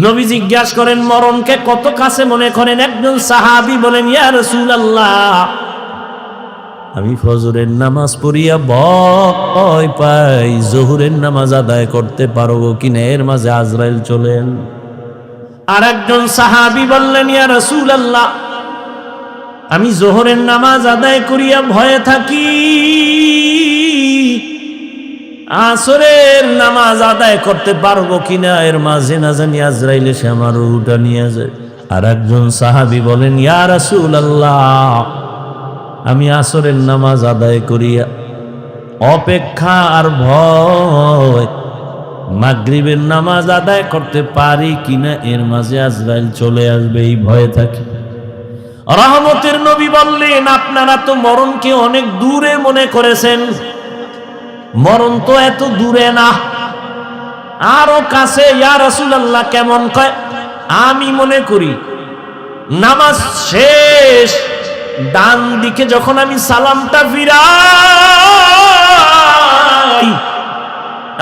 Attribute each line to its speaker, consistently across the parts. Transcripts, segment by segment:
Speaker 1: নবী জিজ্ঞাসা করেন মরণকে কত কাছে মনে করেন? একজন সাহাবী বলেন, ইয়া রাসূলুল্লাহ, আমি ফজরের নামাজ পড়িয়া ভয় পাই জোহরের নামাজ আদায় করতে পারবো কিনা, এর মাঝে আজরাইল চলেন। আর একজন সাহাবী বললেন, ইয়া রাসূলুল্লাহ, আমি জোহরের নামাজ আদায় করিয়া ভয়ে থাকি, আসরের নামাজ আদায় করতে পারবো কিনা, এর মাঝে না জানি আজরাইল এসে আমার রূহটা নিয়ে যায়। আর একজন সাহাবী বলেন, ইয়া রাসূলুল্লাহ, আমি আসরের নামাজ আদায় করিয়া অপেক্ষা আর ভয় মাগরিবের নামাজ আদায় করতে পারি কিনা, এর মাঝে আজরাইল চলে আসবে, এই ভয়ে থাকি। রহমতের নবী বললেন, আপনারা তো মরণকে অনেক দূরে মনে করেছেন, মরণ তো এত দূরে না, আরো কাছে। ইয়া রাসূলুল্লাহ, কেমন? কয়, আমি মনে করি নামাজ শেষ ডান দিকে যখন আমি সালামটা ফিরাই,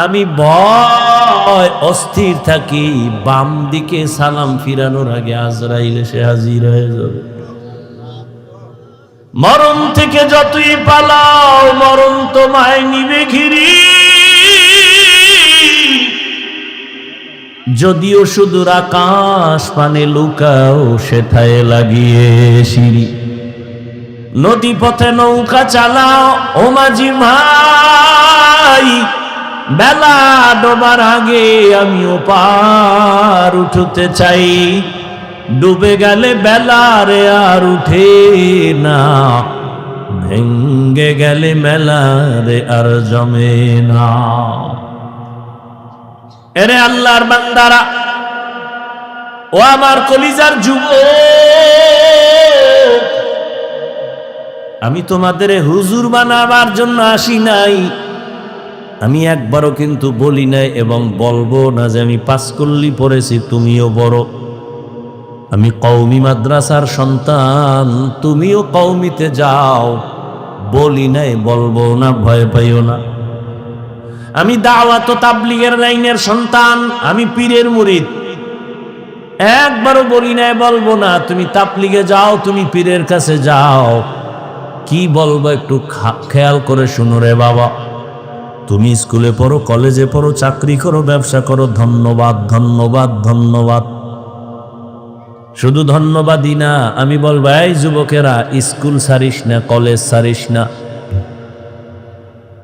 Speaker 1: আমি ভয় অস্থির থাকি, বাম দিকে সালাম ফিরানোর আগে আজরাইল এসে হাজির হয়ে যাবে। মরণ থেকে যতই পালাও, মরণ তোমায় নিবে ঘিরি, যদিও সুদূর আকাশ পানে লুকাও, সেথায় লাগিয়ে সিঁড়ি। নদী পথে নৌকা চালাও ও মাঝি ভাই, বেলা ডোবার আগে আমিও পার উঠতে চাই, ডুবে গেলে বেলারে আর উঠে না, ভেঙ্গে গেলে মেলারে আর জমে না। এরে আল্লাহর বান্দারা, ও আমার কলিজার যুবক, আমি তোমাদের হুজুর বানাবার জন্য আসি নাই, আমি একবারও কিন্তু বলি নাই এবং বলবো না যে আমি পাঁচকল্লি পড়েছি তুমিও বড়। আমি কওমি মাদ্রাসার সন্তান, তুমিও কওমিতে যাও, বলি নাই, বলবো না, ভয় পাইও না। আমি দাওয়াত ও তাবলীগের লাইনের সন্তান, আমি পীরের মুরিদ, একবারও বলি নাই, বলবো না তুমি তাবলীগে যাও, তুমি পীরের কাছে যাও। কি বলবো একটু খেয়াল করে শুনো রে বাবা। তুমি স্কুলে পড়ো, কলেজে পড়ো, চাকরি করো, ব্যবসা করো, ধন্যবাদ ধন্যবাদ ধন্যবাদ, শুধু ধন্যবাদই না। আমি বলবো, এই যুবকেরা, স্কুল ছাড়িস না, কলেজ ছাড়িস না,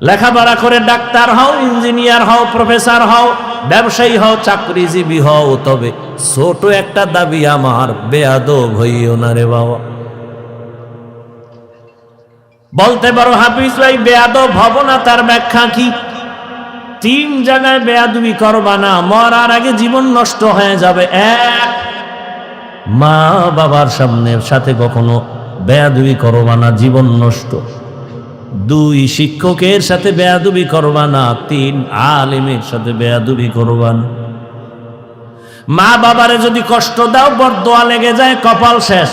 Speaker 1: লেখাপড়া করে ডাক্তার হও, ইঞ্জিনিয়ার হও, প্রফেসর হও, ব্যবসায়ী হও, চাকরিজীবী হও, তবে ছোট একটা দাবি আমার, বেয়াদব হইও না রে বাবা। বলতে পারো হাফিজ ভাই বেয়াদব হব না, তার ব্যাখ্যা কি? 3 জায়গায় বেয়াদবি করবা না, মরার আগে জীবন নষ্ট হয়ে যাবে। 1, মা বাবার সাথে কখনো বেয়াদবি করবা না, জীবন নষ্ট। 2, শিক্ষকের সাথে বেয়াদবি করবা না। 3, আলেমের সাথে বেয়াদবি করবা না। মা বাবারে যদি কষ্ট দাও, বরদোয়া লেগে যায়, কপাল শেষ।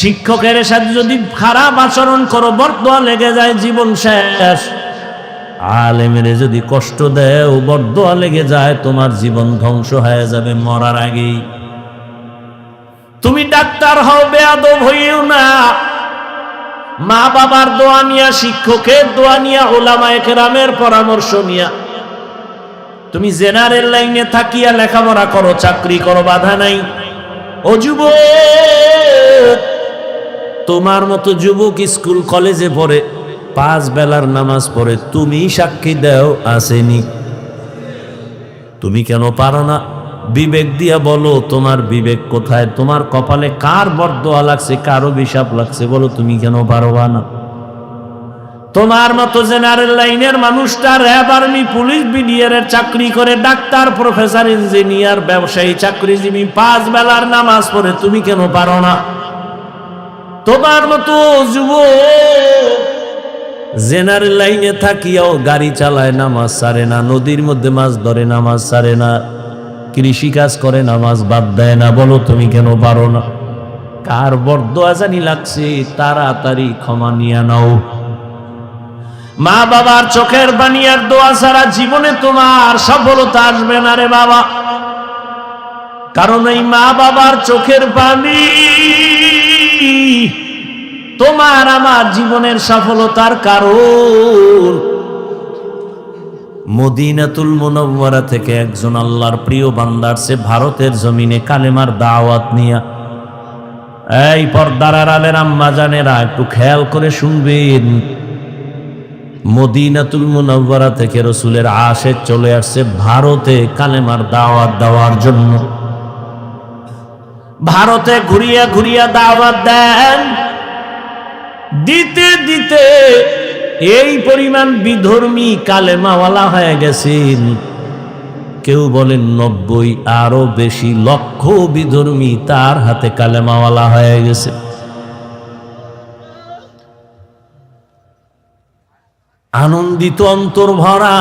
Speaker 1: শিক্ষকের সাথে যদি খারাপ আচরণ করো, বরদোয়া লেগে যায়, জীবন শেষ। আলেমের যদি কষ্ট দেও, বরদোয়া লেগে যায়, তোমার জীবন ধ্বংস হয়ে যাবে মরার আগেই। তুমি ডাক্তার হও, বেয়াদব হইও না। মা বাবার দোয়া নিয়া, শিক্ষকের দোয়া নিয়া, উলামায়ে কেরামের পরামর্শ নিয়া তুমি জেনারেল লাইনে থাকিয়া লেখাপড়া করো, চাকরি করো, বাধা নাই। ও যুবক, তোমার মতো যুবক স্কুল কলেজে পড়ে, 5 বেলার নামাজ পড়ে, তুমি সাক্ষী দাও আসেনি? তুমি কেন পারো না? বিবেক দিয়া বলো, তোমার বিবেক কোথায়? তোমার কপালে কার বরদোয়া লাগছে, কার অভিশাপ লাগছে, বলো, তুমি কেন পারবা না? তোমার মতো জেনারেল লাইনের মানুষটা র্যাব, আর্মি, পুলিশ, বিডিআর চাকরি করে, ডাক্তার, প্রফেসর, ইঞ্জিনিয়ার, ব্যবসায়ী, চাকরিজীবী, 5 বেলার নামাজ পড়ে, তুমি কেন পারো না? তোমার মতো যুবক জেনারেল লাইনে থাকিয়াও গাড়ি চালায়, নামাজ ছাড়ে না, নদীর মধ্যে মাছ ধরে, নামাজ ছাড়ে না, কৃষি কাজ করে, নামাজ বাদ দেয় না, বলো তুমি কেন পারো না? কার বরদোয়া জানি লাগছে, তাড়াতাড়ি ক্ষমা নিয়ে নাও। মা বাবার চোখের পানি আর দোয়া ছাড়া জীবনে তোমার সফলতা আসবে না রে বাবা। কারণ এই মা বাবার চোখের পানি তোমার আমার জীবনের সফলতার কারণ। মদিনাতুল মুনাওয়ারা থেকে একজন আল্লাহর প্রিয় বান্দা আসছে ভারতের জমিনে কালেমার দাওয়াত নিয়া। এই পর্দার আড়ালের আম্মা জানেরা একটু খেয়াল করে শুনবেন, মদিনাতুল মুনাওয়ারা থেকে রাসূলের আশিক চলে আসছে ভারতে কালেমার দাওয়াত দেওয়ার জন্য। ভারতে ঘুরিয়া ঘুরিয়া দাওয়াত দেন, দিতে দিতে এই পরিমাণ বিধর্মী কালেমাওয়ালা হয়ে গেছেন। কেউ বলেন 90, আরো বেশি লক্ষ বিধর্মী তার হাতে কালেমাওয়ালা হয়ে গেছে। আনন্দিত অন্তর ভরা,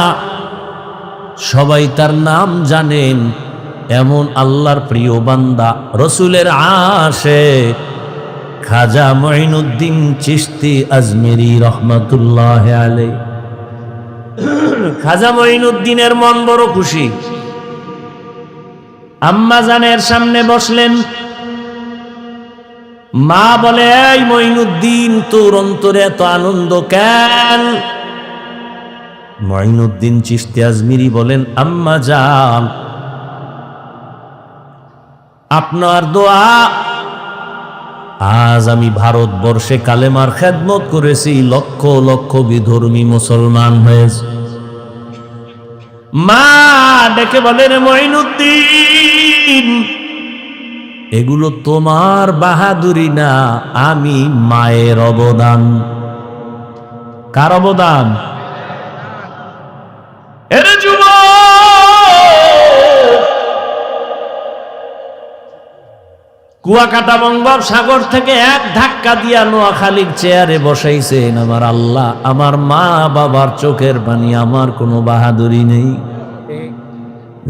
Speaker 1: সবাই তার নাম জানেন। এমন আল্লাহর প্রিয় বান্দা রাসূলের আশিক খাজা মঈনুদ্দিন চিশতি আজমেরি রহমাতুল্লাহ আলাইহি। খাজা মঈনুদ্দিনের মন বড় খুশি। আম্মা জানের সামনে বসলেন। মা বলে, এই মঈনুদ্দিন, তোর অন্তরে এত আনন্দ কেন? মঈনুদ্দিন চিশতি আজমেরি বলেন, আম্মা জান, আপনার দোয়া, আজ আমি ভারতবর্ষে কালেমার খেদমত করেছি, লক্ষ লক্ষ বিধর্মী মুসলমান হয়েছে। মা ডেকে বলেন, মঈনুদ্দিন, এগুলো তোমার বাহাদুরি না, আমি মায়ের অবদান। কার অবদান? এর কুয়াকাটা বঙ্গোপসাগর থেকে এক ধাক্কা দিয়া নোয়াখালীর চেয়ারে বসাইছেন আমার আল্লাহ। আমার মা বাবার চোখের পানি, আমার কোনো বাহাদুরি নেই।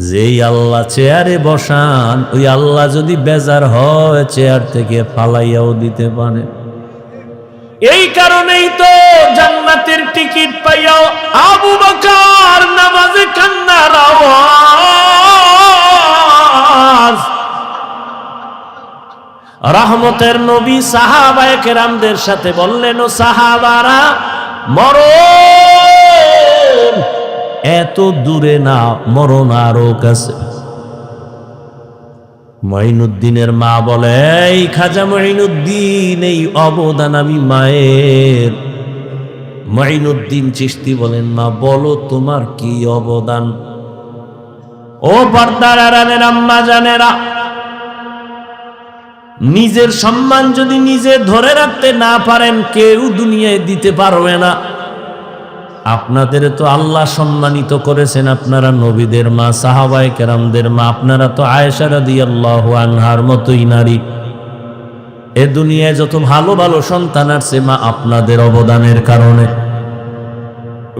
Speaker 1: যেই আল্লাহ চেয়ারে বসান, ওই আল্লাহ যদি বেজার হয় চেয়ার থেকে ফালাইয়াও দিতে পারে। এই কারণেই তো জান্নাতের টিকিট পাইয়াও আবু বকর নামাজে কান্নার আওয়াজ। রহমতের নবী সাহাবায়ে কেরামদের সাথে বললেন, ও সাহাবারা, মরণ এত দূরে না, মরণ আরো কাছে। মঈনুদ্দিনের মা বলে, এই খাজা মঈনুদ্দিন, এই অবদান আমি মায়ের। মঈনুদ্দিন চিশতি বলেন, মা বলো তোমার কি অবদান? ও পর্দার আড়ালের আম্মা জানেরা, নিজের সম্মান যদি নিজে ধরে রাখতে না পারেন, কেউ দুনিয়ায় দিতে পারবে না। আপনাদের তো আল্লাহ সম্মানিত করেছেন, আপনারা নবীদের মা, সাহাবায়ে কেরামদের মা, আপনারা তো আয়েশা রাদিয়াল্লাহু আনহার মতোই নারী। এ দুনিয়ায় যত ভালো ভালো সন্তান আসছে, মা আপনাদের অবদানের কারণে।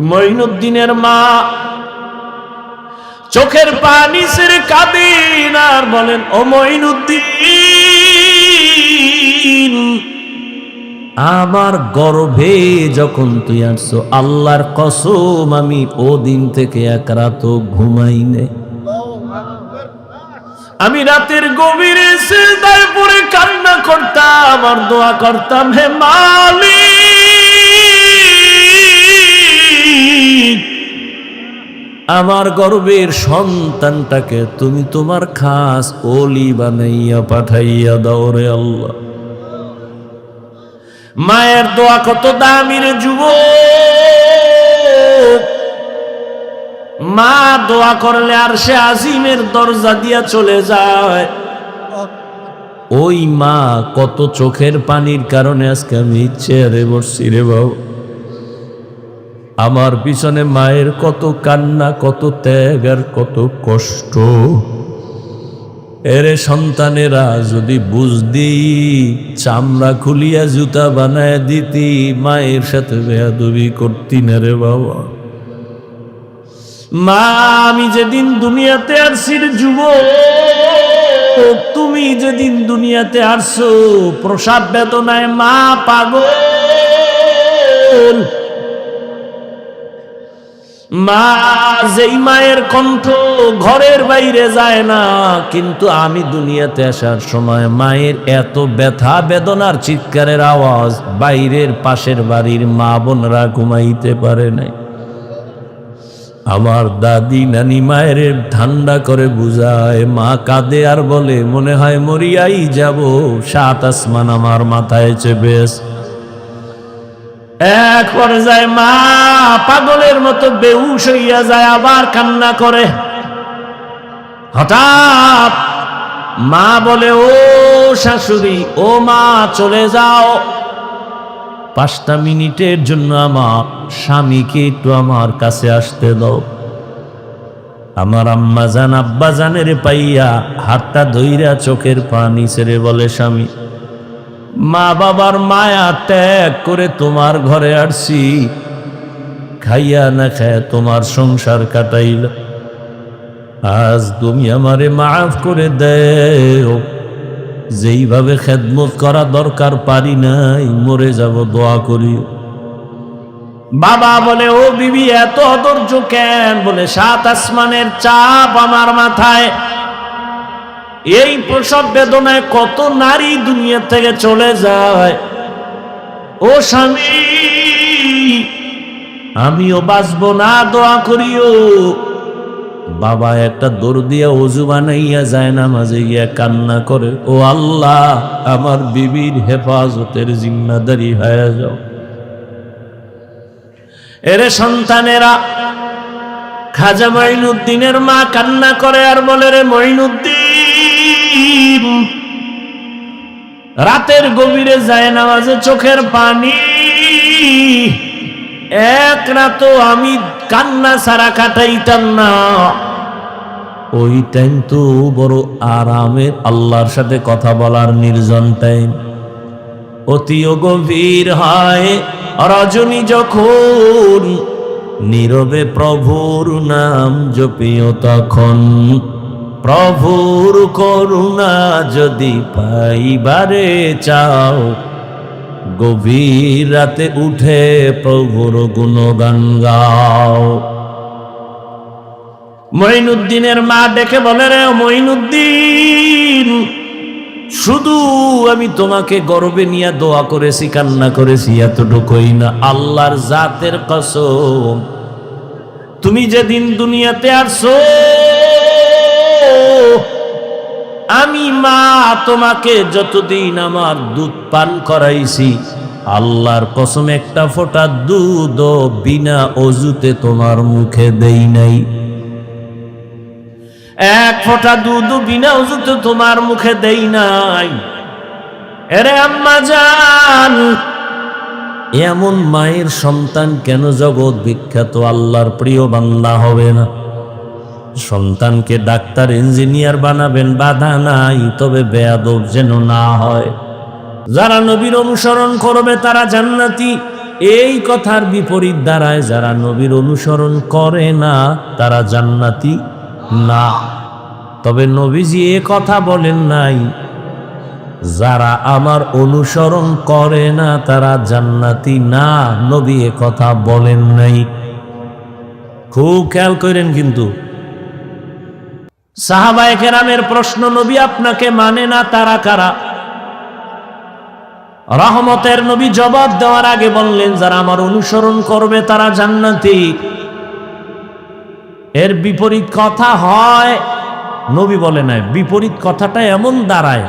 Speaker 1: মঈনুদ্দিনের মা চোখের পানি ছেড়ে কাঁদেন আর বলেন, ও মঈনুদ্দিন, আমার গর্ভে যখন তুই আসছো, আল্লাহর কসম আমি ও দিন থেকে এক রাতও ঘুমাই নাই। আমি রাতের গভীরে সিজদায় পড়ে কান্না করতাম আর দোয়া করতাম, হে মালিক, আমার গর্ভের সন্তানটাকে তুমি তোমার খাস ওলি বানাইয়া পাঠাইয়া দাও রে আল্লাহ। মায়ের দোয়া কত দামি রে যুবক। মা দোয়া করলে আর সে আজিমের দরজা দিয়া চলে যায়। ওই মা কত চোখের পানির কারণে আজকে আমি চেয়ারে বসছি রে বাবা। আমার পিছনে মায়ের কত কান্না, কত ত্যাগ আর কত কষ্ট। এরে সন্তানেরা যদি বুঝদি, চামড়া খুলিয়া জুতা বানায় দিতি, মায়ের সাথে বেয়াদবি করতি না রে বাবা। মা, আমি যেদিন দুনিয়াতে আসছি রে যুবক, তুমি যেদিন দুনিয়াতে আসছো, প্রসাব বেদনায় মা পাগল। মা, যেই মায়ের কণ্ঠ ঘরের বাইরে যায় না, কিন্তু আমি দুনিয়াতে আসার সময় মায়ের এত ব্যথা বেদনার চিৎকারের আওয়াজ বাইরের পাশের বাড়ির মা বোনরা ঘুমাইতে পারে নাই। আমার দাদি নানি মায়ের ঠান্ডা করে বুঝায়, মা কাঁদে আর বলে মনে হয় মরিয়াই যাব, 7 আসমান আমার মাথায় চেপে আছে। এক পর্যায়ে মা পাগলের মতো বেহুশ হইয়া যায়, আবার কান্না করে। হঠাৎ মা বলে, ও শাশুড়ি, ও মা চলে যাও, 5টা মিনিটের জন্য আমার স্বামীকে একটু আমার কাছে আসতে দাও। আমার আম্মা জান আব্বা জানের পাইয়া হাতটা ধইরা চোখের পানি ছেড়ে বলে, স্বামী, মা বাবার মায়া ত্যাগ করে তোমার ঘরে আসছি, খাইয়া না খায় তোমার সংসার কাটাইল, আজ তুমি আমারে মাফ করে দেও, যেইভাবে খেদমত করা দরকার পারি নাই, মরে যাব, দোয়া করি। বাবা বলে, ও বিবি এত অধৈর্য কেন? বলে, 7 আসমানের চাপ আমার মাথায়, এই প্রসব বেদনায় কত নারী দুনিয়া থেকে চলে যায়। ও স্বামী, আমিও বাঁচবো না, দোয়া করিও। বাবা একটা দৌড় দিয়া ওযু বানাইয়া যায় না, মাঝে গিয়া কান্না করে, ও আল্লাহ, আমার বিবির হেফাজতের জিম্মাদারি হয়ে যাও। এরে সন্তানেরা, খাজা মঈনুদ্দিনের মা কান্না করে আর বলে, রে মঈনুদ্দিন, রাতের গভীরে যায় নামাজে চোখের পানি, এক রাতও আমি কান্না ছাড়া কাটাইতাম না। ওই টাইম তো বড় আরামে আল্লাহর সাথে কথা বলার নির্জন টাইম। অতিও গভীর হয় রজনী যখন, নীরবে প্রভুর নাম জপিও তখন, প্রভুর করুণা যদি পাইবারে চাও, গভীর রাতে উঠে প্রভুর গুণগান গাও। মঈনুদ্দিনের মা ডেকে বলে, রে মঈনুদ্দিন, শুধু আমি তোমাকে গর্বে নিয়ে দোয়া করেছি, কান্না করেছি, এতটুকুই না, আল্লাহর জাতের কসম, তুমি যেদিন দুনিয়াতে আসছো, আমি মা তোমাকে যতদিন আমার দুধ পান করাইছি, আল্লাহর কসম একটা ফোঁটা দুধ বিনা অজুতে তোমার মুখে দেই নাই, এক ফোঁটা দুধ বিনা অজুতে তোমার মুখে দেই নাই। এরে আম্মা জান, এমন মায়ের সন্তান কেন জগৎ বিখ্যাত আল্লাহর প্রিয় বান্দা হবে না? সন্তানকে ডাক্তার ইঞ্জিনিয়ার বানাবেন, বাধা নাই, তবে বেয়াদব যেন না হয়। যারা নবীর অনুসরণ করবে তারা জান্নাতি, এই কথার বিপরীত দাঁড়ায় যারা নবীর অনুসরণ করে না তারা জান্নাতি না। তবে নবীজি এ কথা বলেন নাই যারা আমার অনুসরণ করে না তারা জান্নাতি না, নবী এ কথা বলেন নাই। খুব খেয়াল করেন। কিন্তু সাহাবায়ে কেরামের প্রশ্ন, নবী আপনাকে মানে না তারা কারা? রহমতের নবী জবাব দেওয়ার আগে বললেন, যারা আমার অনুসরণ করবে তারা জান্নাতি। এর বিপরীত কথা হয়, নবী বলে নাই, বিপরীত কথাটা এমন দাঁড়ায়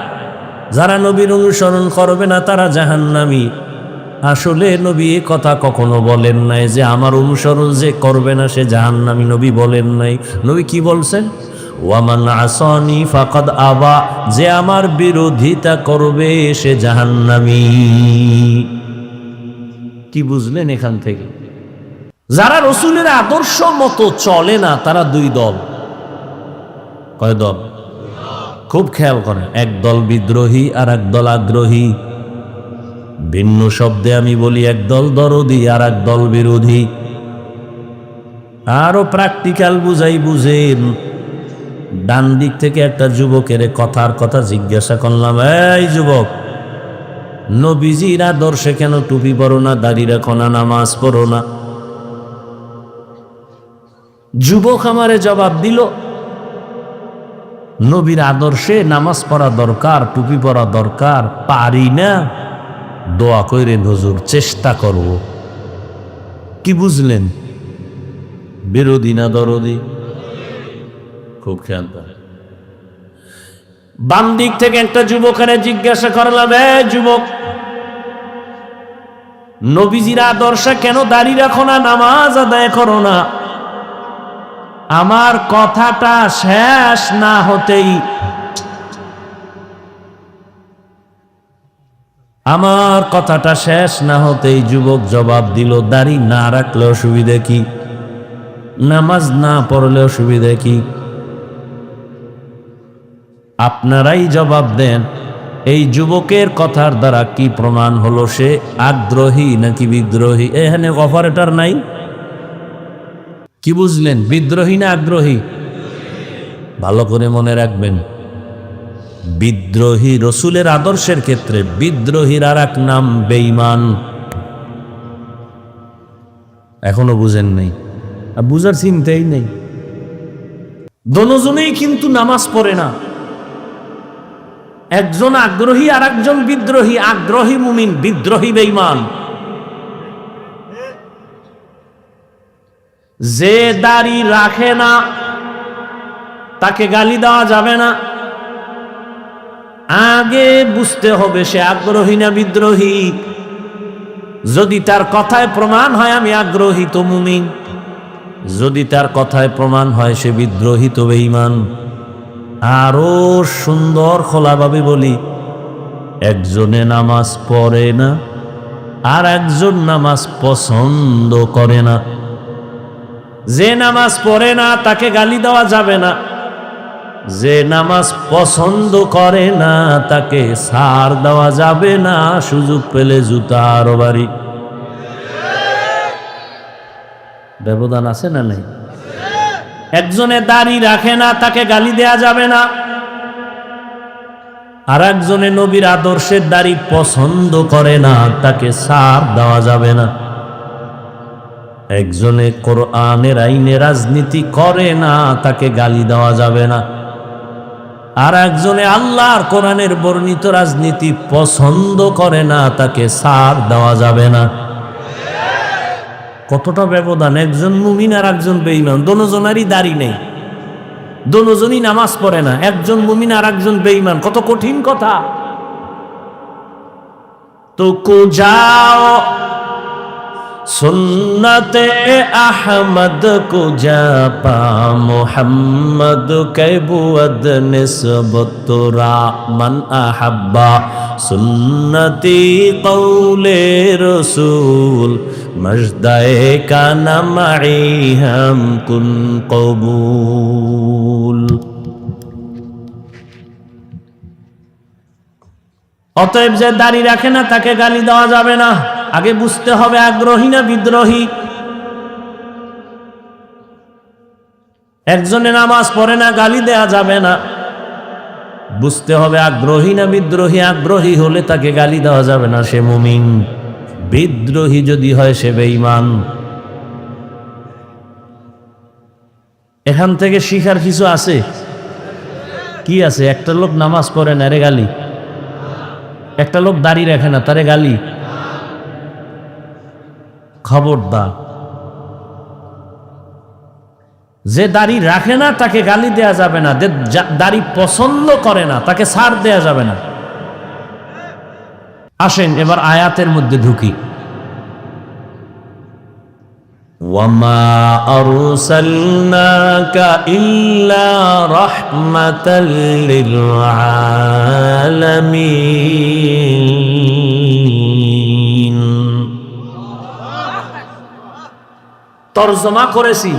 Speaker 1: যারা নবীর অনুসরণ করবে না তারা জাহান্নামী। আসলে নবী এ কথা কখনো বলেন নাই যে আমার অনুসরণ যে করবে না সে জাহান্নামী, নবী বলেন নাই। নবী কি বলছেন? ওয়ামান আসানি ফাকাদ আবা, যে আমার বিরোধিতা করবে সে জাহান্নামী। কি বুঝলেন এখান থেকে? যারা রসুলের আদর্শ মতো চলে না তারা দুই দল। কয় দল? খুব খেয়াল করেন, এক দল বিদ্রোহী আর এক দল আগ্রহী। ভিন্ন শব্দে আমি বলি, এক দল দরদি আর এক দল বিরোধী। আরো প্র্যাকটিক্যাল বুঝাই বুঝেন। ডান দিক থেকে একটা যুবকের কথার কথা জিজ্ঞাসা করলাম, এই যুবক, নবীজির আদর্শে কেন টুপি পরো না, দাড়ি রাখো না, নামাজ পড়ো না? যুবক আমারে জবাব দিল, নবীর আদর্শে নামাজ পড়া দরকার, টুপি পরা দরকার, পারি না, দোয়া কইরেন হুজুর, চেষ্টা করব। কি বুঝলেন? বিরোধী না দরদি? খুব খেয়াল করে। বাম দিক থেকে একটা যুবকের জিজ্ঞাসা করলাম, যুবক, নবীজির আদর্শে কেন দাঁড়িয়ে রাখো না, নামাজ আদায় করো না? আমার কথাটা শেষ না হতেই যুবক জবাব দিল, দাড়ি না রাখলে অসুবিধা কি? নামাজ না পড়লে অসুবিধা কি? আপনারাই জবাব দেন, এই যুবকের কথার দ্বারা কি প্রমাণ হলো সে আগ্রহী নাকি বিদ্রোহী? এখানে অপারেটর নাই, কি বুঝলেন? বিদ্রোহী না আগ্রহী? ভালো করে মনে রাখবেন, বিদ্রোহী রসুলের আদর্শের ক্ষেত্রে বিদ্রোহীর আর এক নাম বেঈমান। এখনো বুঝেন নাই? বুঝার চিন্তাই নেই। দোনোজনেই কিন্তু নামাজ পড়ে না, একজন আগ্রহী আর একজন বিদ্রোহী। আগ্রহী মুমিন, বিদ্রোহী বেঈমান। যে দাড়ি রাখে না তাকে গালি দেওয়া যাবে না, আগে বুঝতে হবে সে আগ্রহী না বিদ্রোহী। যদি তার কথায় প্রমাণ হয় আমি আগ্রহী তো মুমিন, যদি তার কথায় প্রমাণ হয় সে বিদ্রোহী তো বেঈমান। আরো সুন্দর খোলাভাবে বলি, একজনে নামাজ পড়ে না আর একজন নামাজ পছন্দ করে না। যে নামাজ পড়ে না তাকে গালি দেওয়া যাবে না, যে নামাজ পছন্দ করে না তাকে ছাড় দেওয়া যাবে না, সুযোগ পেলে জুতা আরো বাড়ি। ব্যবধান আছে না নাই? একজনে দাড়ি রাখে না তাকে গালি দেয়া যাবে না, আর একজনে নবীর আদর্শের দাড়ি পছন্দ করে না তাকে ছাড় দেওয়া যাবে না। একজনে কোরআনের আইনে রাজনীতি করে না তাকে গালি দেওয়া যাবে না, আর একজনে আল্লাহর কোরআনের বর্ণিত রাজনীতি পছন্দ করে না তাকে ছাড় দেওয়া যাবে না। কতটা ব্যবধান! একজন মুমিন আর একজন বেঈমান, দোনোজনেরই দাড়ি নেই, দোনোজনই নামাজ পড়ে না, একজন মুমিন আর একজন বেঈমান। কত কঠিন কথা! তো যাও সুন্নতে আহমদ কো জাপা মোহাম্মদ কে বুয়দ নিসবত রা মান আহাব্বা সুন্নতি কৌলে রসুল মজদায়ে কানা মাই হাম কুন কবুল। অতএব যে দাড়ি রাখে না তাকে গালি দেওয়া যাবে না, আগে বুঝতে হবে আগ্রহী না বিদ্রোহী। একজনে নামাজ পড়ে না, গালি দেয়া যাবে না, বুঝতে হবে আগ্রহী না বিদ্রোহী। আগ্রহী হলে তাকে গালি দেওয়া যাবে না, সে মুমিন। বিদ্রোহী যদি হয় সে বেঈমান। এখান থেকে শিখার কিছু আছে? কি আছে? একটা লোক নামাজ পড়ে না, রে গালি। একটা লোক দাড়ি রাখে না, তারে গালি। খবরদার, যে দাড়ি রাখে না তাকে গালি দেয়া যাবে না, যে দাড়ি পছন্দ করে না তাকে ছাড় দেয়া যাবে না। আসেন এবার আয়াতের মধ্যে ঢুকি। ওয়ামা আরসালনাকা ইল্লা রাহমাতাল লিল আলামিন। তরজমা করেছি,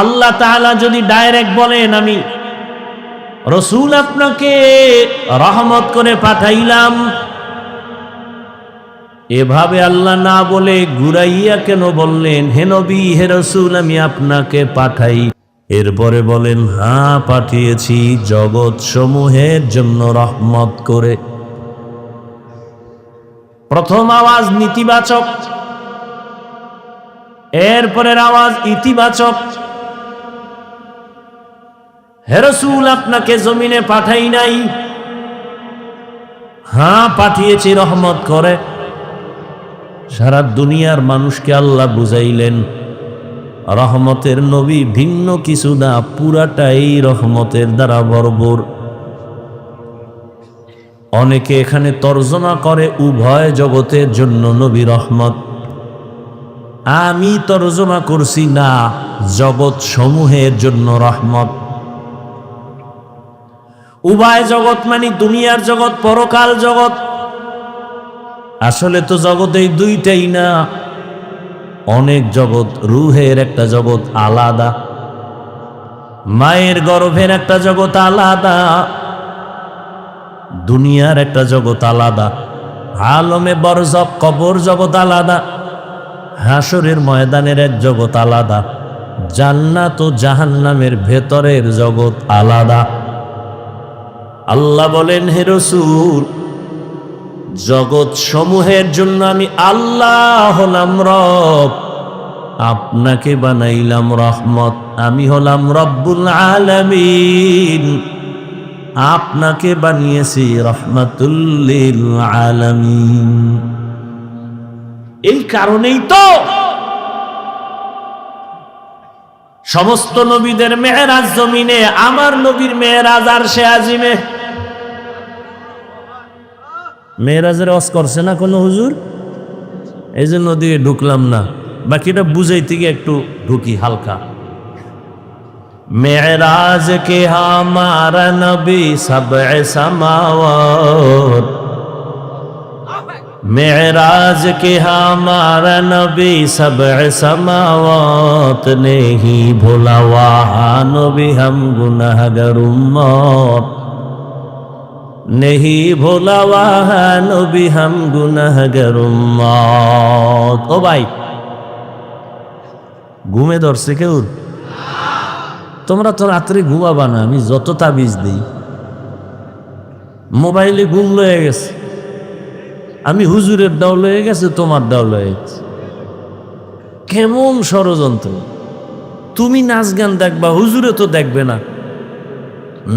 Speaker 1: আল্লাহ তাআলা যদি ডাইরেক্ট বলেন আমি রসুল আপনাকে রহমত করে পাঠাইলাম, এভাবে আল্লাহ না বলে ঘুরাইয়া কেন বললেন হে নবী হে রসুল আমি আপনাকে পাঠাই? এরপরে বলেন হ্যাঁ পাঠিয়েছি জগৎ সমূহের জন্য রহমত করে। প্রথম আওয়াজ নীতিবাচক, এরপরের আওয়াজ ইতিবাচক, হে রাসূল আপনাকে জমিনে পাঠাই নাই, হ্যাঁ পাঠিয়েছি রহমত করে। সারা দুনিয়ার মানুষকে আল্লাহ বুঝাইলেন রহমতের নবী ভিন্ন কিছু না, পুরাটাই রহমতের দ্বারা ভরপুর। অনেকে এখানে তর্জমা করে উভয় জগতের জন্য নবী রহমত, আমি তর্জমা করছি না, জগৎ সমূহের জন্য রহমত। উভয় জগৎ মানে দুনিয়ার জগৎ, পরকাল জগৎ। আসলে তো জগৎ এই দুইটাই না, অনেক জগৎ। রুহের একটা জগৎ আলাদা, মায়ের গর্ভের একটা জগৎ আলাদা, দুনিয়ার একটা জগৎ আলাদা, আলমে বরজখ কবর জগৎ আলাদা, হাসরের ময়দানের এক জগৎ আলাদা, জান্নাত ও জাহান্নামের ভেতরের জগৎ আলাদা। আল্লাহ বলেন, হে রাসূল জগৎ সমূহের জন্য আমি আল্লাহ হলাম রব, আপনাকে বানাইলাম রহমত। আমি হলাম রব্বুল আলামিন, আপনাকে বানিয়েছি রহমাতুল লিল আলামিন। এই কারণেই তো সমস্ত নবীদের মেরাজ জমিনে, আমার নবীর মেরাজ আরশে আজিমে। মেরাজের ওয়াজ করছে না কোনো হুজুর, এই জন্য ওদিকে ঢুকলাম না, বাকিটা বুঝাইতে গিয়ে একটু ঢুকি হালকা। মেরাজ কে হামারা নবী সবএ সামাওয়াত, मेराज के हमारा नबी सबअ समावात ने ही भोला वहाँ नबी हम गुनाहगार उम्मत, नहीं भोला वहाँ नबी हम गुनाहगार उम्मत। ओ भाई ঘুমে ধরছে কেউ? তোমরা তো রাত্রে ঘুমাবা না, আমি যত তাবিজ দিই মোবাইলে ঘুম লয়ে গেছে। আমি হুজুরের দাও লয়ে গেছে, তোমার দাও লয়ে গেছে। কেমন ষড়যন্ত্র! তুমি নাচ গান দেখবা, হুজুরে তো দেখবে না।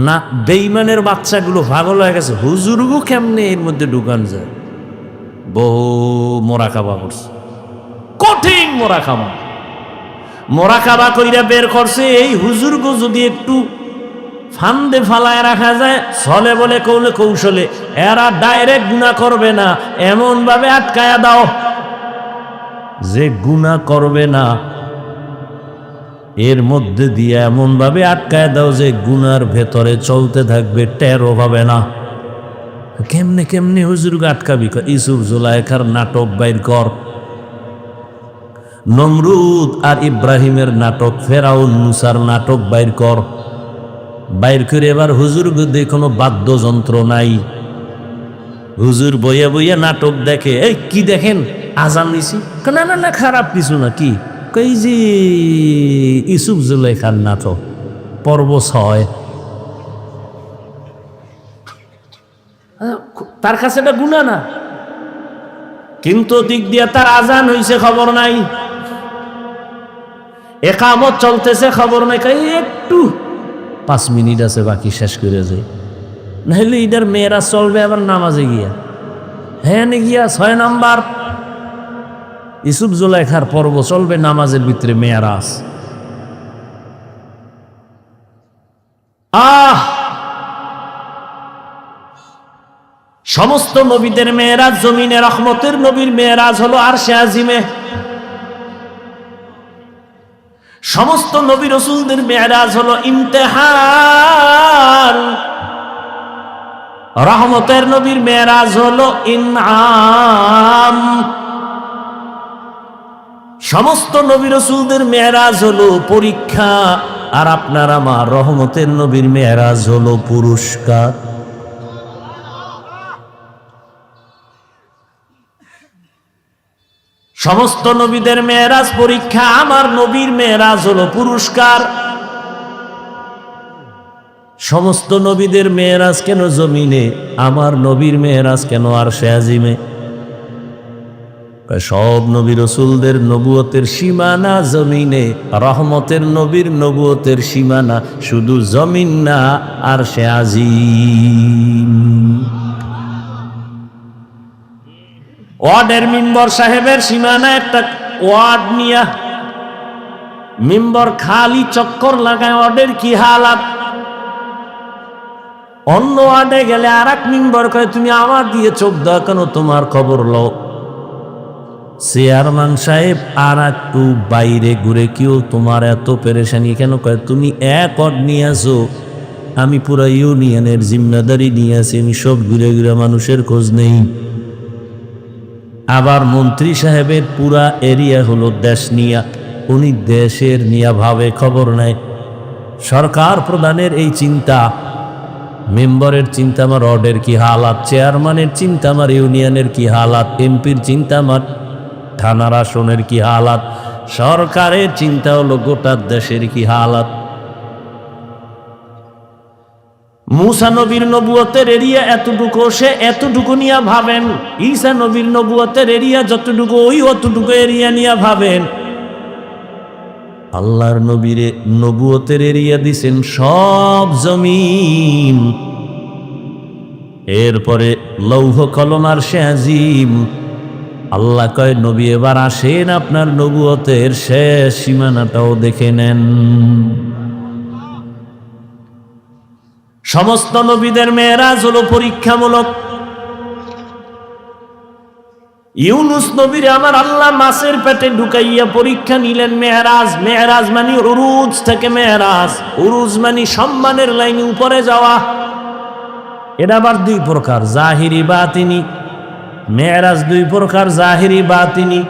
Speaker 1: না, বেঈমানের বাচ্চাগুলো পাগল হয়ে গেছে, হুজুরগু কেমনে এর মধ্যে ঢুকান যায়। বহু মোরাকাবা করছে, কঠিন মোরাকাবা। মোরাকাবা কইরা বের করছে, এই হুজুরগু যদি একটু ফান্দে ফালায় রাখা যায়, ছলে বলে কৌলে কৌশলে এরা ডাইরেক্ট গুনাহ করবে না, এমন ভাবে আটকায়া দাও যে গুনাহ করবে না। এর মধ্যে দিয়ে এমন ভাবে আটকায় দাও যে গুনার ভেতরে চলতে থাকবে, টেরও পাবে না। কেমনে কেমনে হুজুরকে আটকাবি? ইউসুফ জুলাইখার নাটক বাইর কর, নমরুদ আর ইব্রাহিমের নাটক, ফেরাউন মুসার নাটক বাইর কর। বাইর করে এবার হুজুর গদি কোনো বাদ্যযন্ত্র নাই, হুজুর বইয়া বইয়া নাটক দেখে। এই কি দেখেন? আজান দিছি? না না না, খারাপ কিছু না। কি কই? যে ইউসুফ জুলাইখার নাটক পর্ব 6। তার কাছে এটা গুনাহ না, কিন্তু দিক দিয়া তার আজান হইছে খবর নাই, একামত চলতেছে খবর নাই। একটু 5 মিনিট আছে বাকি, শেষ করে যায়। নাহলে ইদার মেয়েরা চলবে আবার নামাজে গিয়া। হ্যাঁ গিয়া 6 নাম্বার ইউসুফ জুলাইখার পর্ব চলবে, নামাজের ভিতরে মেয়েরাজ। সমস্ত নবীদের মেয়েরাজ জমিনে, রহমতের নবীর মেয়েরাজ হলো আরশে আজিমে। সমস্ত নবী রাসূলদের মেরাজ হলো ইমতিহান, রহমতের নবীর মেরাজ হলো ইনআম। সমস্ত নবী রাসূলদের মেরাজ হলো পরীক্ষা, আর আপনার আমার রহমতের নবীর মেরাজ হলো পুরস্কার। সমস্ত নবীদের মেরাজ পরীক্ষা, আমার নবীর মেরাজ হলো পুরস্কার। সমস্ত নবীদের মেরাজ কেন জমিনে, আমার নবীর মেরাজ কেন আরশে আজিমে? সব নবী রাসূলদের নবুয়তের সীমানা জমিনে, রহমতের নবীর নবুয়তের সীমানা শুধু জমিন না, আরশে আজিম। ওয়ার্ডের মিম্বর সাহেবের সীমানা একটা ওয়ার্ড নিয়া মিম্বর খালি চক্কর লাগায়, ওয়ার্ডের কি হালাত। অন্য ওয়ার্ডে গেলে আর এক মিম্বর কয় তুমি আমার দিয়ে চোখ দাও কেন, তোমার খবর লও। চেয়ারম্যান সাহেব আর একটু বাইরে ঘুরে, কেউ তোমার এত পেরেশানি কেন, কয় তুমি এক ওয়ার্ড নিয়ে আসো, আমি পুরো ইউনিয়নের জিম্মেদারি নিয়ে আসি, আমি সব ঘুরে ঘুরে মানুষের খোঁজ নেই। আবার মন্ত্রী সাহেবের পুরা এরিয়া হলো দেশ নিয়া, উনি দেশের নিয়া ভাবে খবর নেয়। সরকার প্রধানের এই চিন্তা, মেম্বারের চিন্তা আমার ওয়ার্ডের কি হালাত, চেয়ারম্যানের চিন্তা আমার ইউনিয়নের কি হালাত, এমপির চিন্তা আমার থানার আসনের কি হালাত, সরকারের চিন্তা হলো গোটা দেশের কি হালাত। মুসা নবীর নবুয়তের এরিয়া এতটুকু, সে এতটুকু নিয়ে ভাবেন। ঈসা নবীর নবুয়তের এরিয়া যতটুকু, ওই অতটুকু এরিয়া নিয়ে ভাবেন। আল্লাহর নবীরে নবুয়তের এরিয়া দিছেন সব জমিন, এরপরে লৌহ কলম আরশে আজিম। আল্লাহ কয় নবী এবার আসেন, আপনার নবুয়তের শেষ সীমানাটাও দেখে নেন। সমস্ত নবীদের মেরাজ হলো পরীক্ষামূলক। ইউনুস নবীর আমার আল্লাহ মাছের পেটে ঢুকাইয়া পরীক্ষা নিলেন। মেরাজ, মেরাজ মানে উরুজ থেকে মেরাজ, উরুজ মানে সম্মানের লাইনে উপরে যাওয়া। এটা আবার দুই প্রকার, জাহিরি বাতিনি। মেরাজ দুই প্রকার, জাহিরি বাতিনি।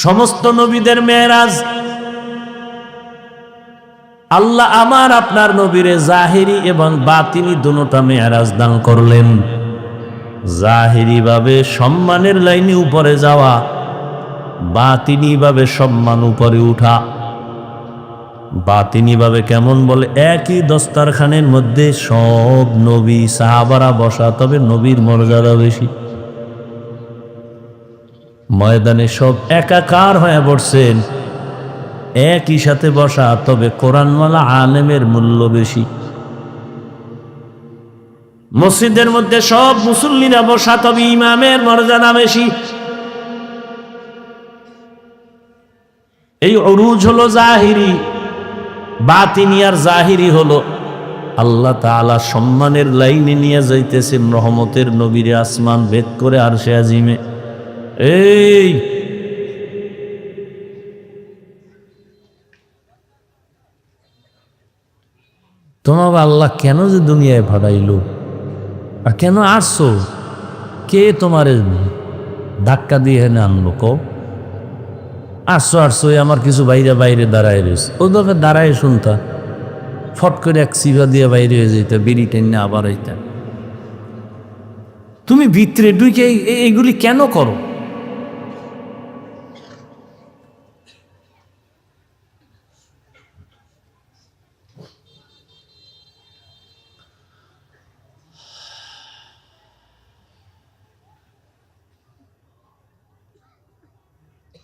Speaker 1: সমস্ত নবীদের মেরাজ আল্লাহ আমার আপনার নবীরে জাহিরি এবং বাতিনি দুটোটা মেরাজ দান করলেন। জাহিরি ভাবে সম্মানের লাইনে উপরে যাওয়া, বাতিনি ভাবে সম্মান উপরে উঠা। বাতিনি ভাবে কেমন বলে, একই দস্তারখানের মধ্যে সব নবী সাহাবারা বসা, তবে নবীর মর্যাদা বেশি। ময়দানে সব একাকার হয়ে পড়ছেন, একই সাথে বসা, তবে কোরআনওয়ালা আলেমের মূল্য বেশি। মসজিদের মধ্যে সব মুসল্লিরা বসা, তবে ইমামের মর্যাদা বেশি। এই উরুজ হলো জাহিরি। বাতিনি আর জাহিরি হলো আল্লাহ তাআলা সম্মানের লাইনে নিয়ে যাইতেছেন রহমতের নবীরে আসমান ভেদ করে আরশে আজিমে। এই তোমার আল্লাহ কেন যে দুনিয়ায় ভাড়াইল, আর কেন আসছো, কে তোমারে ধাক্কা দিয়ে এনে আনলো? কও আসছো আসছো, আমার কিছু বাইরে বাইরে দাঁড়ায় রয়েছে, ও দরকার দাঁড়ায় শুনতা, ফট করে এক সিভা দিয়ে বাইরে হয়ে যেত, বিড়ি টেনে আবার হইতা। তুমি ভিতরে ঢুকে এইগুলি কেন করো?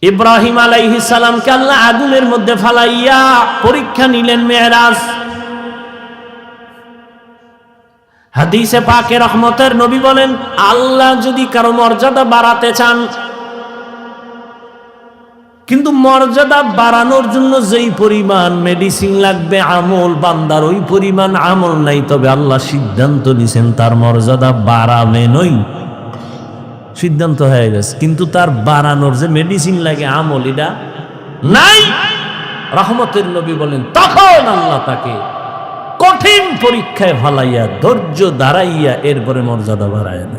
Speaker 1: ইব্রাহিম আলাইহিস সালামকে আল্লাহ আগুনের মধ্যে ফালাইয়া পরীক্ষা নিলেন মেরাজ। হাদিসে পাকে রহমতের নবী বলেন, আল্লাহ যদি কারো মর্যাদা বাড়াতে চান, কিন্তু মর্যাদা বাড়ানোর জন্য যেই পরিমাণ মেডিসিন লাগবে আমল, বান্দার ওই পরিমাণ আমল নাই, তবে আল্লাহ সিদ্ধান্ত নিছেন তার মর্যাদা বাড়াবেনই। সিদ্ধান্ত হয়ে গেছে, কিন্তু তার বাড়ানোর যে মেডিসিন লাগে আমল, এটা নাই। রহমতের নবী বলেন, তখন আল্লাহ তাকে কঠিন পরীক্ষায় ফালাইয়া ধৈর্য দাঁড়াইয়া এরপরে মর্যাদা বাড়ায় না।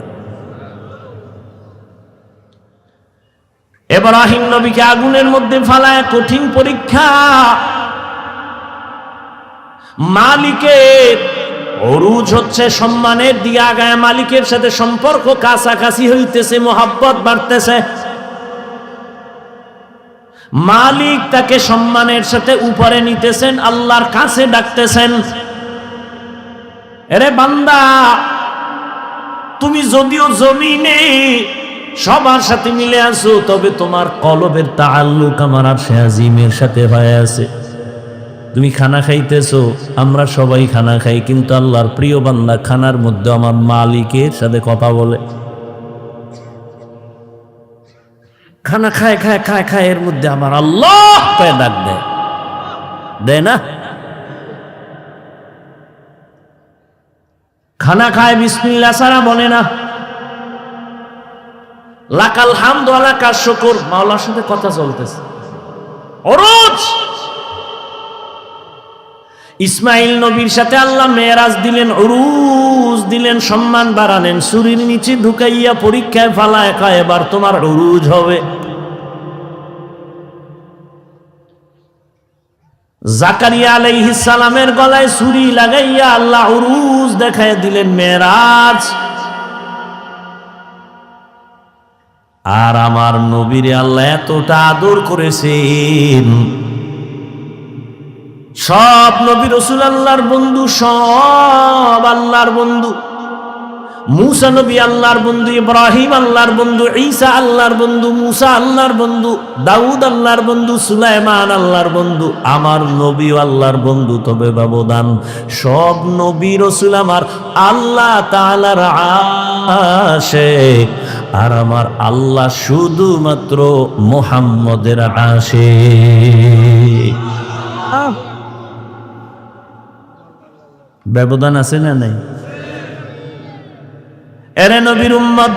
Speaker 1: ইব্রাহিম নবীকে আগুনের মধ্যে ফালায় কঠিন পরীক্ষা। মালিকের উরুজ হচ্ছে সম্মানের দিকে আগায়, মালিকের সাথে সম্পর্ক কাছাকাছি হইতেছে, মোহাব্বত বাড়তেছে। মালিক তাকে সম্মানের সাথে উপরে নিতেছেন, আল্লাহর কাছে ডাকতেছেন, এরে বান্দা, তুমি যদিও জমিনে সবার সাথে মিলে আছো, তবে তোমার কলবের তাআল্লুক আমার আরশে আজিমের সাথে হয়ে আছে। তুমি খানা খাইতেছো, আমরা সবাই খানা খাই, কিন্তু আল্লাহর প্রিয় বান্দা খানার মধ্যে আমার মালিকের সাথে কথা বলে। খানা খায় খায় খায় খায়, এর মধ্যে আমার আল্লাহ পায়ে ডাক দেয়, দেয় না? খানা খায় বিসমিল্লাহ ছাড়া বলে না। লাকাল হামদু ওয়া লাকাশ শুকুর, মাওলার সাথে কথা চলতেছে। ওরুজ ইসমাইল নবীর সাথে আল্লাহ মেরাজ দিলেন, উরুজ দিলেন, সম্মান বাড়ালেন, ছুরির নিচে ঢুকাইয়া পরীক্ষায় ফালায় খায়, এবার তোমার উরুজ হবে। জাকারিয়া আলাইহিস সালামের গলায় ছুরি লাগাইয়া আল্লাহ উরুজ দেখায় দিলেন, মেরাজ। আর আমার নবীরে আল্লাহ এতটা আদর করেছেন, সব নবী রাসূল আল্লাহর বন্ধু, সব আল্লাহর বন্ধু। মুসা নবী আল্লাহর বন্ধু, ইব্রাহিম আল্লাহর বন্ধু, ঈসা আল্লাহর বন্ধু, মুসা আল্লাহর বন্ধু, দাউদ আল্লাহর বন্ধু, সুলাইমান আল্লাহর বন্ধু। আমার নবীও আল্লাহর বন্ধু, তবে ব্যবধান, সব নবী রাসূল আমার আল্লাহ তাআলার আশিক, আর আমার আল্লাহ শুধুমাত্র মুহাম্মদের আশিক। ব্যবধান আছে না নাই? এরে নবীর উম্মত,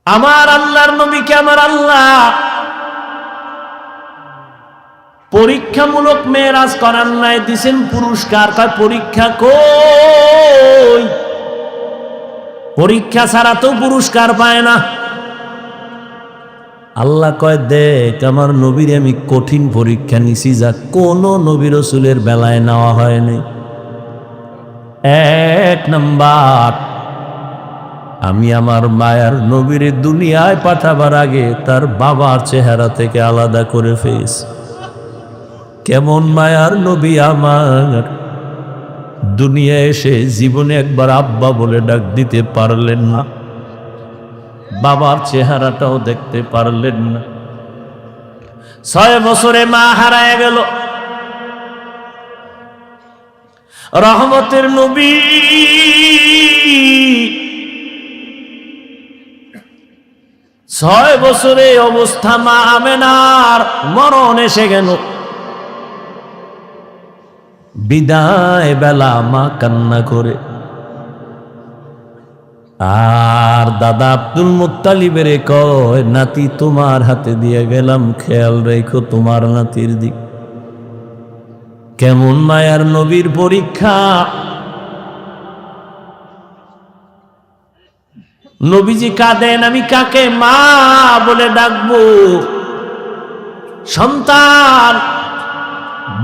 Speaker 1: আমার আল্লাহর নবীকে আমার আল্লাহ পরীক্ষামূলক মেরাজ করার নাই, দিছেন পুরস্কার। তাই পরীক্ষা কই? পরীক্ষা ছাড়া তো পুরস্কার পায় না। আল্লাহ কয়, দেখ আমার নবীর আমি কঠিন পরীক্ষা নিছি, যা কোন নবী রাসূলের বেলায় নেওয়া হয়নি। এক নাম্বার, আমি আমার মায়ার নবীর দুনিয়ায় পাঠাবার আগে তার বাবার চেহারা থেকে আলাদা করে ফেলেছি। কেমন মায়ার নবী আমার, দুনিয়া এসে জীবনে একবার আব্বা বলে ডাক দিতে পারলেন না, বাবার চেহারাটাও দেখতে পারলেন না। 6 বছরে মা হারায় গেল। রহমতের নবী ছয় বছরে অবস্থা, মা আমেনার মরণ এসে গেল। বিদায় বেলা মা কান্না করে, আর দাদা আব্দুল মুত্তালিবের কয়, নাতি তোমার হাতে দিয়ে গেলাম, খেয়াল রেখো তোমার নাতির দিক। কেমন মায়ার নবীর পরীক্ষা! নবীজি কাঁদেন, আমি কাকে মা বলে ডাকবো? সন্তান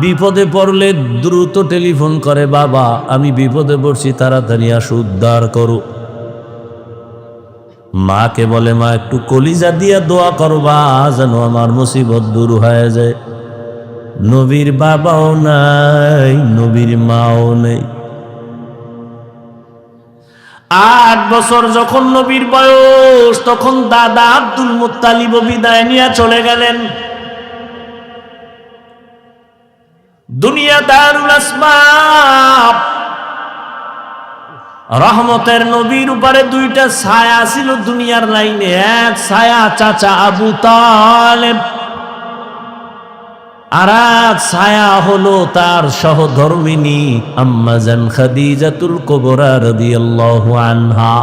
Speaker 1: বিপদে পড়লে দ্রুত টেলিফোন করে, বাবা আমি বিপদে পড়ছি, তাড়াতাড়ি আসো, উদ্ধার করো। মাকে বলে, মা একটু কলিজা দিয়া দোয়া করবা যেন আমার মুসিবত দূর হয়ে যায়। নবীর বাবাও নাই, নবীর মাও নেই। 8 বছর যখন নবীর বয়স, তখন দাদা আব্দুল মুত্তালিব বিদায় নিয়ে চলে গেলেন। দুনিয়া দারুল আসবাব। রহমতের নবীর উপরে 2টা ছায়া ছিল দুনিয়ার লাইনে। এক ছায়া চাচা আবু তালেব, আর এক ছায়া হলো তার সহধর্মিনী আম্মা জান খাদিজাতুল কুবরা রাদিয়াল্লাহু আনহা।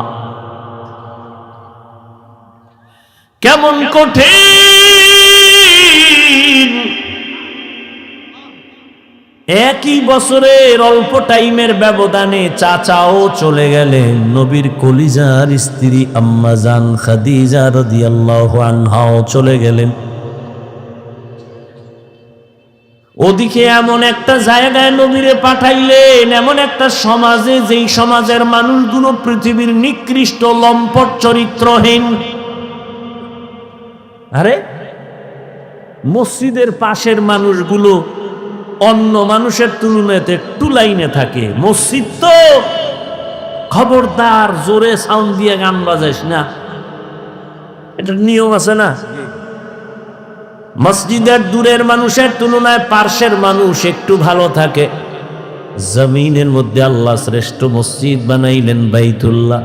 Speaker 1: কেমন কঠিন! একই বছরের অল্প টাইমের ব্যবধানে চাচাও চলে গেলেন, নবীর কলিজার স্ত্রী আম্মা জান খাদিজা রাদিয়াল্লাহু আনহাও চলে গেলেন। ওদিকে এমন একটা জায়গায় নবীরে পাঠাইলেন, এমন একটা সমাজে, যেই সমাজের মানুষগুলো পৃথিবীর নিকৃষ্ট লম্পট চরিত্রহীন। আরে মসজিদের পাশের মানুষগুলো অন্য মানুষের তুলনাতে একটু লাইনে থাকে, মসজিদ তো খবরদার জোরে সাউন্ড দিয়ে গান বাজাইস না, এটা নিয়ম আছে না। মসজিদের দূরের মানুষের তুলনায় পার্শ্বের মানুষ একটু ভালো থাকে। জমিনের মধ্যে আল্লাহ শ্রেষ্ঠ মসজিদ বানাইলেন বাইতুল্লাহ।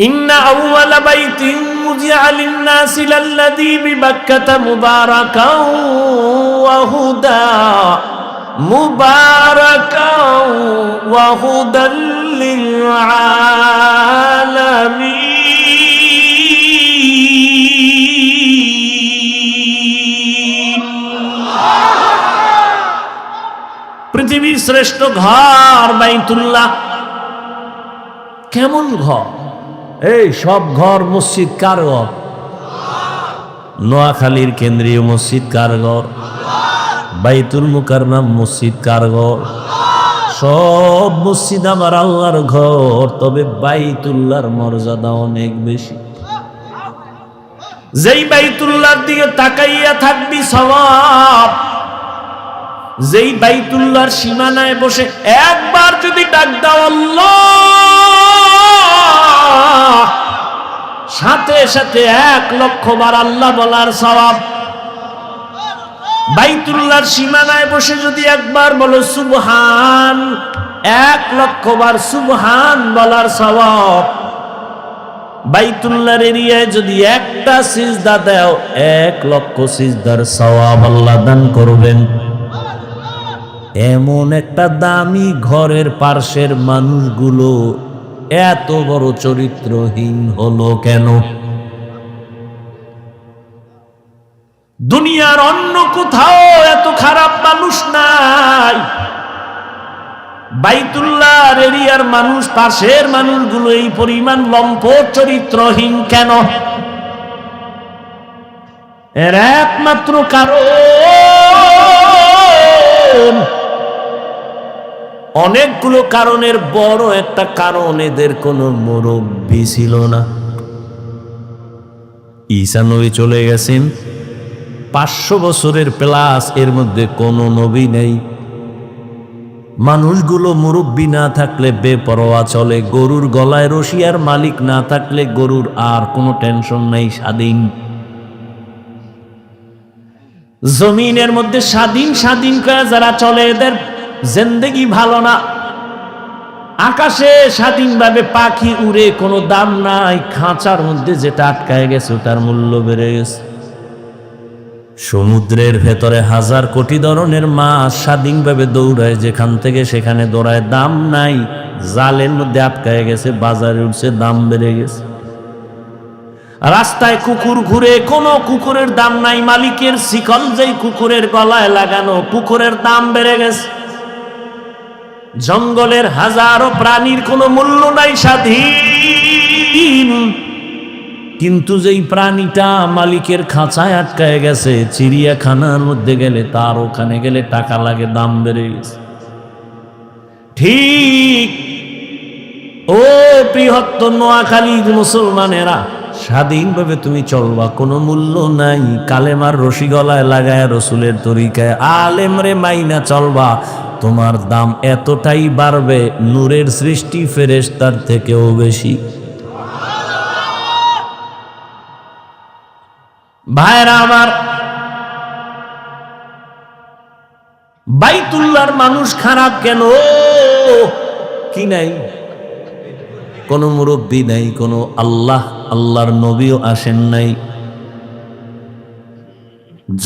Speaker 1: ইন্না আউওয়ালা বাইতিন মুজিআ লিন-নাসি লাল্লাযী বিবাক্কাতা মুবারাকাও ওয়া হুদা মুবারাকাও ওয়া হুদাল লিল আলামিন। পৃথিবীর শ্রেষ্ঠ ঘর বাইতুল্লাহ। কেমন ঘর? এই সব ঘর মসজিদ কার ঘর? নোয়াখালীর কেন্দ্রীয় মসজিদ কার ঘর? বাইতুল মুকাররম মসজিদ কার ঘর? সব মসজিদ আমার আল্লাহর ঘর, তবে বাইতুল্লাহর মর্যাদা অনেক বেশি। যেই বাইতুল্লাহর দিকে তাকাইয়া থাকবি সওয়াব, যেই বাইতুল্লাহর সীমানায় বসে একবার যদি ডাক দাও আল্লাহ, সাথে সাথে 1,00,000 বার আল্লাহ বলার সওয়াব। বাইতুল্লাহর সীমানায় বসে যদি একবার বলো সুবহান, 1,00,000 বার সুবহান বলার সওয়াব। বাইতুল্লাহর এরিয়ায় যদি একটা সিজদা দাও, 1,00,000 সিজদার সওয়াব আল্লাহ দান করবেন। এমন একটা দামি ঘরের পার্শ্বের মানুষগুলো এত বড় চরিত্রহীন হলো কেন? দুনিয়ার অন্য কোথাও এত খারাপ মানুষ নাই, বাইতুল্লাহর এরিয়ার মানুষ, পাশের মানুষগুলো এই পরিমাণ লম্পট চরিত্রহীন কেন? এর একমাত্র কারণ, অনেকগুলো কারণের বড় একটা কারণ, এদের কোনো মুরব্বী ছিল না। ঈসা নবী চলে গেছেন, 500 বছরের প্লাস, এর মধ্যে কোনো নবী নেই। মানুষগুলো মুরব্বী না থাকলে বেপরোয়া চলে, গরুর গলায় রশিয়ার মালিক না থাকলে গরুর আর কোনো টেনশন নাই, স্বাধীন। জমিনের মধ্যে স্বাধীন স্বাধীন করে যারা চলে, এদের জিন্দেগি ভালো না। আকাশে স্বাধীনভাবে পাখি উড়ে, কোনো দাম নাই। খাঁচার মধ্যে যেটা আটকায় গেছে তার মূল্য বেড়ে গেছে। সমুদ্রের ভেতরে 1000 কোটি ধরনের মাছ স্বাধীনভাবে দৌড়ায়, যেখান থেকে সেখানে দৌড়ায়, দাম নাই। জালের মধ্যে আটকায় গেছে, বাজারে উঠছে, দাম বেড়ে গেছে। রাস্তায় কুকুর ঘুরে, কোনো কুকুরের দাম নাই। মালিকের শিকল যেই কুকুরের গলায় লাগানো, কুকুরের দাম বেড়ে গেছে। জঙ্গলের হাজারো প্রাণীর কোনো মূল্য নাই, স্বাধীন। কিন্তু যেই প্রাণীটা মালিকের খাঁচায় আটকায় গেছে, চিড়িয়াখানার মধ্যে গেলে, তার ওখানে গেলে টাকা লাগে, দাম বেড়ে গেছে। ঠিক ও বৃহত্তর নোয়াখালীর মুসলমানেরা, স্বাধীনভাবে তুমি চলবা, কোনো মূল্য নাই। কালেমার রশি গলায় লাগায় রসুলের তরিকায় আলেমরে মাইনা চলবা, তোমার দাম এতটাই বাড়বে, নূরের সৃষ্টি ফেরেশতার থেকেও বেশি। ভাইরা আমার, বাইতুল্লাহর মানুষ খারাপ কেন? কি নাই? কোনো মুরব্বী নাই, কোনো আল্লাহর নবীও আসেন নাই।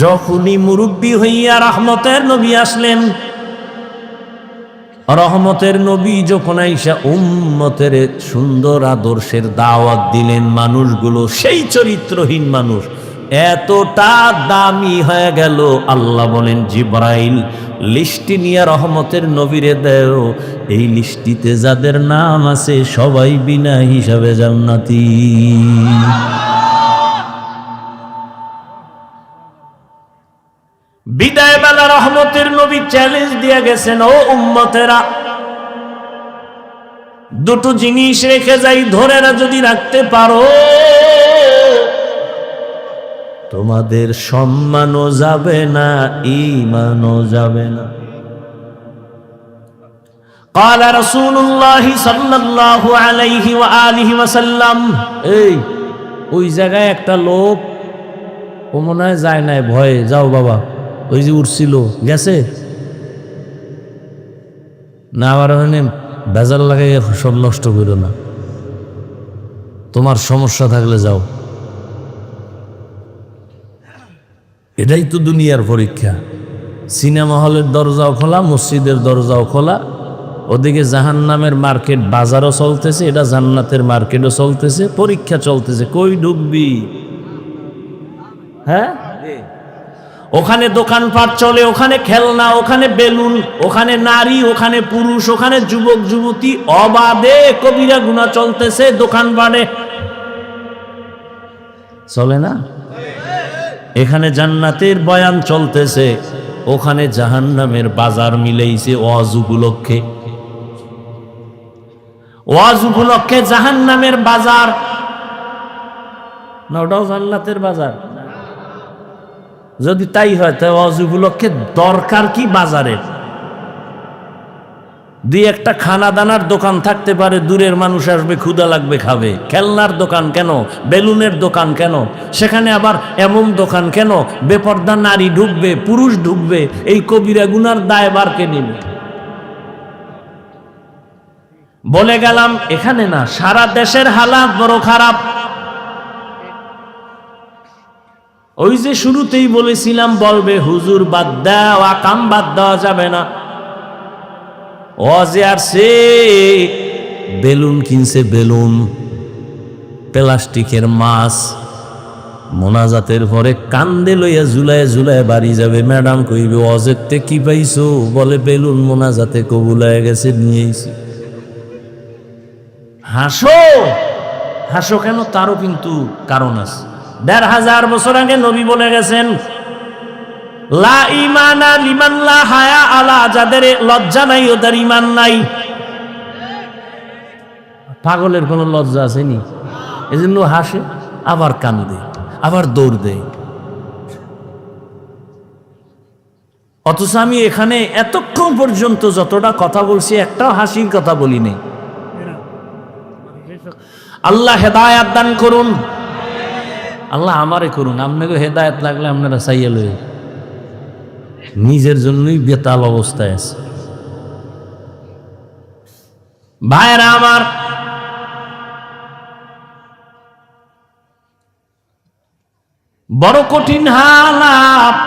Speaker 1: যখনই মুরব্বী হইয়া রহমতের নবী আসলেন, রহমতের নবী যখন আইসা উম্মতের সুন্দর আদর্শের দাওয়াত দিলেন, মানুষগুলো সেই চরিত্রহীন মানুষ এতটা দামি হয়ে গেল। আল্লাহ বলেন, জিবরাইল লিস্টি নিয়ে রহমতের নবীরে দেও, এই লিস্টিতে যাদের নাম আছে সবাই বিনা হিসাবে জান্নাতি। বিদায় বেলা রহমতের নবী চ্যালেঞ্জ দিয়ে গেছেন, ও উম্মতেরা, দুটো জিনিস রেখে যাই, ধরে না যদি রাখতে পারো, তোমাদের সম্মানও যাবে না, ঈমানও যাবে না। قال رسول الله صلى الله عليه وآله وسلم এই ওই জায়গায় একটা লোক, ও মনে হয় যায় নাই, ভয়ে, যাও বাবা, ওই যে উঠছিল গেছে না, আবার বেজার লাগাই সব নষ্ট করো না, তোমার সমস্যা থাকলে যাও। এটাই তো দুনিয়ার পরীক্ষা। সিনেমা হলের দরজাও খোলা, মসজিদের দরজাও খোলা, ওদিকে জাহান্নামের মার্কেট বাজারও চলতেছে, এটা জান্নাতের মার্কেটও চলতেছে, পরীক্ষা চলতেছে, কই ঢুকবি? হ্যাঁ, ওখানে দোকানপাট চলে, ওখানে খেলনা, ওখানে বেলুন, ওখানে নারী, ওখানে পুরুষ, ওখানে যুবক যুবতী, অবাধে কবিরা গুনাহ চলতেছে দোকানপাটে, চলে না? এখানে জান্নাতের বয়ান চলতেছে, ওখানে জাহান্নামের বাজার মিলেইছে ওয়াজ উপলক্ষে। ওয়াজ উপলক্ষে জাহান্নামের বাজার না, ওটাও জান্নাতের বাজার। যদি তাই হয় তাহলে ওয়াজ উপলক্ষে দরকার কি বাজারের? দুই একটা খানা দানার দোকান থাকতে পারে, দূরের মানুষ আসবে, ক্ষুধা লাগবে, খাবে। খেলনার দোকান কেন? বেলুনের দোকান কেন? সেখানে আবার এমন দোকান কেন? বেপর্দা নারী ঢুকবে, পুরুষ ঢুকবে, এই কবিরা গুনার দায়ভার কে নেবে? বলে গেলাম এখানে না, সারা দেশের হালাত বড় খারাপ। ওই যে শুরুতেই বলেছিলাম, বলবে হুজুর বাদ দাও, আকাম বাদ দেওয়া যাবে না। ওয়াজে আসছে, বেলুন কিনছে, বেলুন, প্লাস্টিকের মাছ, মোনাজাতের পরে কান্দে লইয়া ঝুলায় ঝুলায় বাড়ি যাবে। ম্যাডাম কইবে ওয়াজেরতে কি পাইছো? বলে বেলুন মোনাজাতে কবুল হয়ে গেছে, নিয়েছি। হাসো, হাসো কেন? তারও কিন্তু কারণ আছে। ১৫০০ বছর আগে নবী বলে গেছেন, লা ইমানা লিমান লা হায়া আলা, যাদের লজ্জা নাই ওদের ইমান নাই। পাগলের কোনো লজ্জা আসেনি, এজন্য হাসে, আবার কান্দে, আবার দৌড় দেয়। অথচ আমি এখানে এতক্ষণ পর্যন্ত যতটা কথা বলছি, একটাও হাসির কথা বলি নাই। আল্লাহ হেদায়াত দান করুন, আল্লাহ আমারে করুন। আপনাকে হেদায়াত লাগলে আপনারা চাইয়া লই, নিজের জন্যই বেতাল অবস্থায় আছে। ভাইরা আমার, বড় কঠিন হালাত।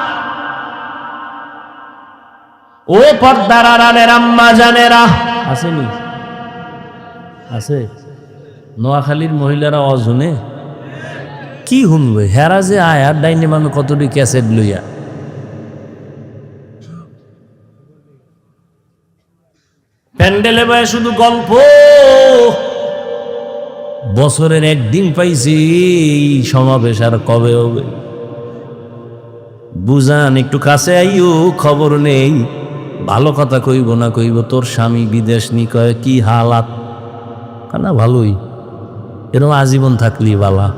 Speaker 1: ও পর্দার আড়ালের আম্মা জানেরা, আসেনি? আছে? নোয়াখালীর মহিলারা অজনে কি শুনবে? হেরা যে আয়ার ডাইনে মানুষ কতটি ক্যাসেট লইয়া, প্যান্ডেলে বয়ে শুধু গল্প। বছরের একদিন পাইছি, সমাবেশ আর কবে হবে? বুঝান, একটু কাছে আইও, খবর নেই। ভালো কথা কইব না কইব তোর স্বামী বিদেশ নি, কয় কি হালাত? না ভালোই, এরকম আজীবন থাকলি বালা।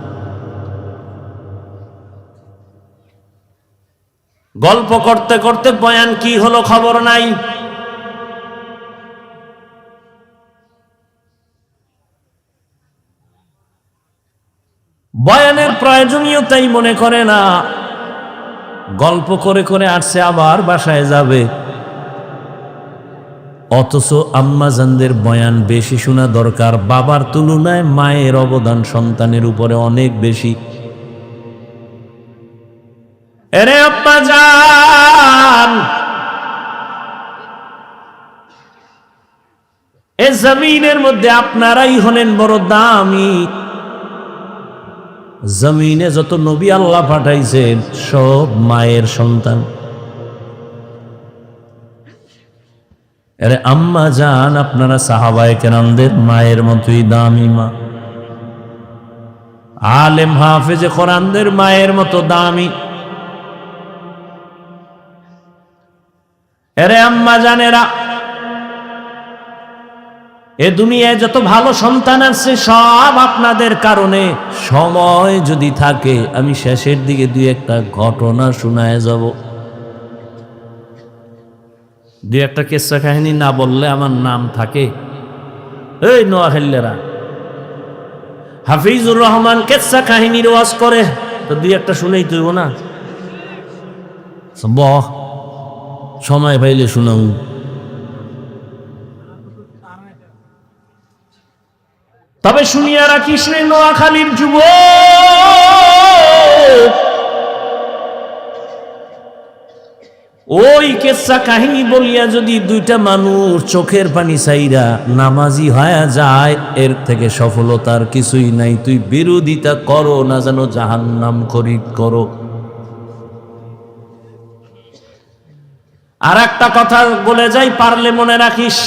Speaker 1: গল্প করতে করতে বয়ান কি হলো খবর নাই। বয়ানের প্রয়োজনীয়তাই মনে করে না, গল্প করে করে আসছে, আবার বাসায় যাবে। অথচ আম্মাজানদের বয়ান বেশি শোনা দরকার। বাবার তুলনায় মায়ের অবদান সন্তানের উপরে অনেক বেশি। এরে আব্বাজান, এ জমিনের মধ্যে আপনারাই হলেন বড় দামি। জমিনে যত নবী আল্লাহ পাঠাইছেন সব মায়ের সন্তান। আরে আম্মা জান, আপনারা সাহাবায়ে কেরামদের মায়ের মতোই দামি মা। আলেম হাফেজে কোরআনদের মায়ের মতো দামি। আরে আম্মা জানেরা, এ দুনিয়ায় যত ভালো সন্তান আছে সব আপনাদের কারণে। সময় যদি থাকে আমি শেষের দিকে দুই একটা ঘটনা শোনায় যাব। দুই একটা কেচ্ছা কাহিনী না বললে আমার নাম থাকে। এই নোয়াখালীরা হাফিজুর রহমান কেচ্ছা কাহিনীর ওয়াজ করে, তো দুই একটা শুনেই তুইব না? বহ, সময় পাইলে শুনাও। তবে শুনিয়া রাখিস রে নোয়াখালীর যুবক, ওই কেচ্ছা কাহিনী বলিয়া যদি দুইটা মানুষ চোখের পানি চাইরা নামাজি হয়ে যায়, এর থেকে সফলতার কিছুই নাই। তুই বিরোধিতা করো না যেন জাহান্নাম খরিদ করো। আর একটা কথা বলে যাই, পারলে মনে রাখিস,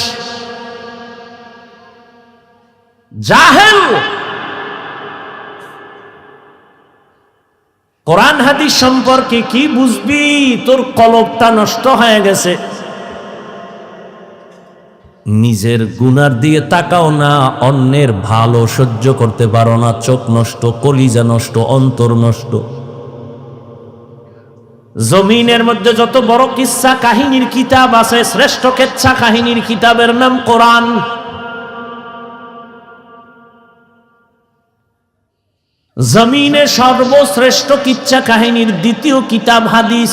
Speaker 1: জাহেল কোরআন হাদিস সম্পর্কে কি বুঝবি? তোর কলবটা নষ্ট হয়ে গেছে। নিজের গুনার দিয়ে তাকাও না, অন্যের ভালো সহ্য করতে পারো না। চোখ নষ্ট, কলিজা নষ্ট, অন্তর নষ্ট। জমিনের মধ্যে যত বড় কিচ্ছা কাহিনীর কিতাব আছে, শ্রেষ্ঠ কিচ্ছা কাহিনীর কিতাবের নাম কোরআন। জমিনে সর্বশ্রেষ্ঠ কিচ্ছা কাহিনীর দ্বিতীয় কিতাব হাদিস।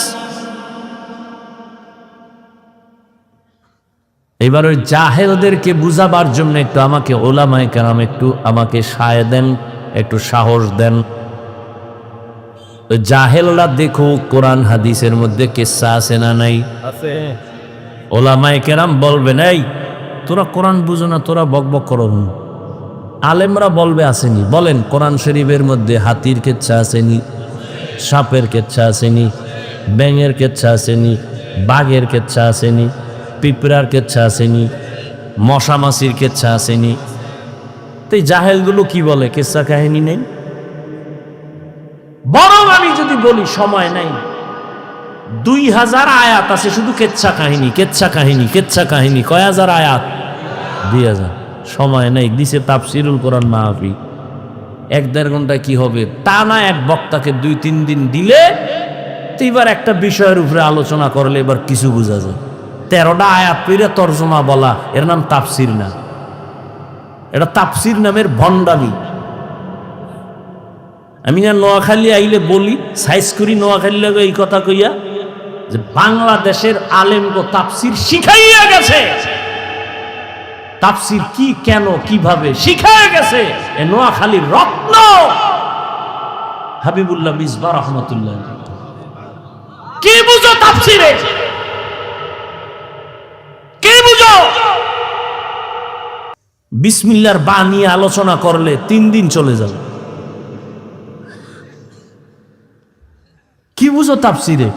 Speaker 1: এবার ওই জাহেলদেরকে বুঝাবার জন্য একটু আমাকে ওলামায়ে কেরাম একটু আমাকে সায় দেন, একটু সাহস দেন। ওই জাহেলরা দেখো কোরআন হাদিসের মধ্যে কিচ্ছা আছে না নাই? আছে। ওলামায়ে কেরাম বলবেন, এই তোরা কোরআন বুঝো না, তোরা বকবক করো। আলেমরা বলবে আসেনি। বলেন, কোরআন শরীফের মধ্যে হাতির কেচ্ছা আসেনি, সাপের কেচ্ছা আসেনি, ব্যাঙের কেচ্ছা আসেনি, বাঘের কেচ্ছা আসেনি, পিঁপড়ার কেচ্ছা আসেনি, মশা মাছির কেচ্ছা আসেনি? তো এই জাহেলগুলো কি বলে কেচ্ছা কাহিনী নেই? বরং আমি যদি বলি সময় নাই, 2000 আয়াত আছে শুধু কেচ্ছা কাহিনী, কেচ্ছা কাহিনী, কেচ্ছা কাহিনী। কয় হাজার আয়াত? 2000। সময় নেই, দিছে তাফসিরুল কোরআন মাহফিল। 1-1.5 ঘন্টা কি হবে? টানা এক বক্তাকে 2-3 দিন দিলে তো এবার একটা বিষয়ের উপরে আলোচনা করলে এবার কিছু বোঝা যায়। 13টা আয়াত পড়ে তর্জমা বলা, এর নাম তাফসির না। এটা তাফসির নামের ভণ্ডামি। আমি না নোয়াখালী আইলে বলি, সাইজ করি নোয়াখালী লাগে এই কথা কইয়া যে বাংলাদেশের আলেমগো তাফসির শিখাইয়া গেছে। তাফসির কি, কেন, কিভাবে শিখায় গেছে এ নোয়াখালীর রত্ন হাবিবুল্লাহ মিসবাহ রহমাতুল্লাহ। কি বুঝো তাফসিরে? কি বুঝো? বিসমিল্লাহর বা নিয়ে আলোচনা করলে 3 দিন চলে যাবে। কি বুঝো তাফসিরে?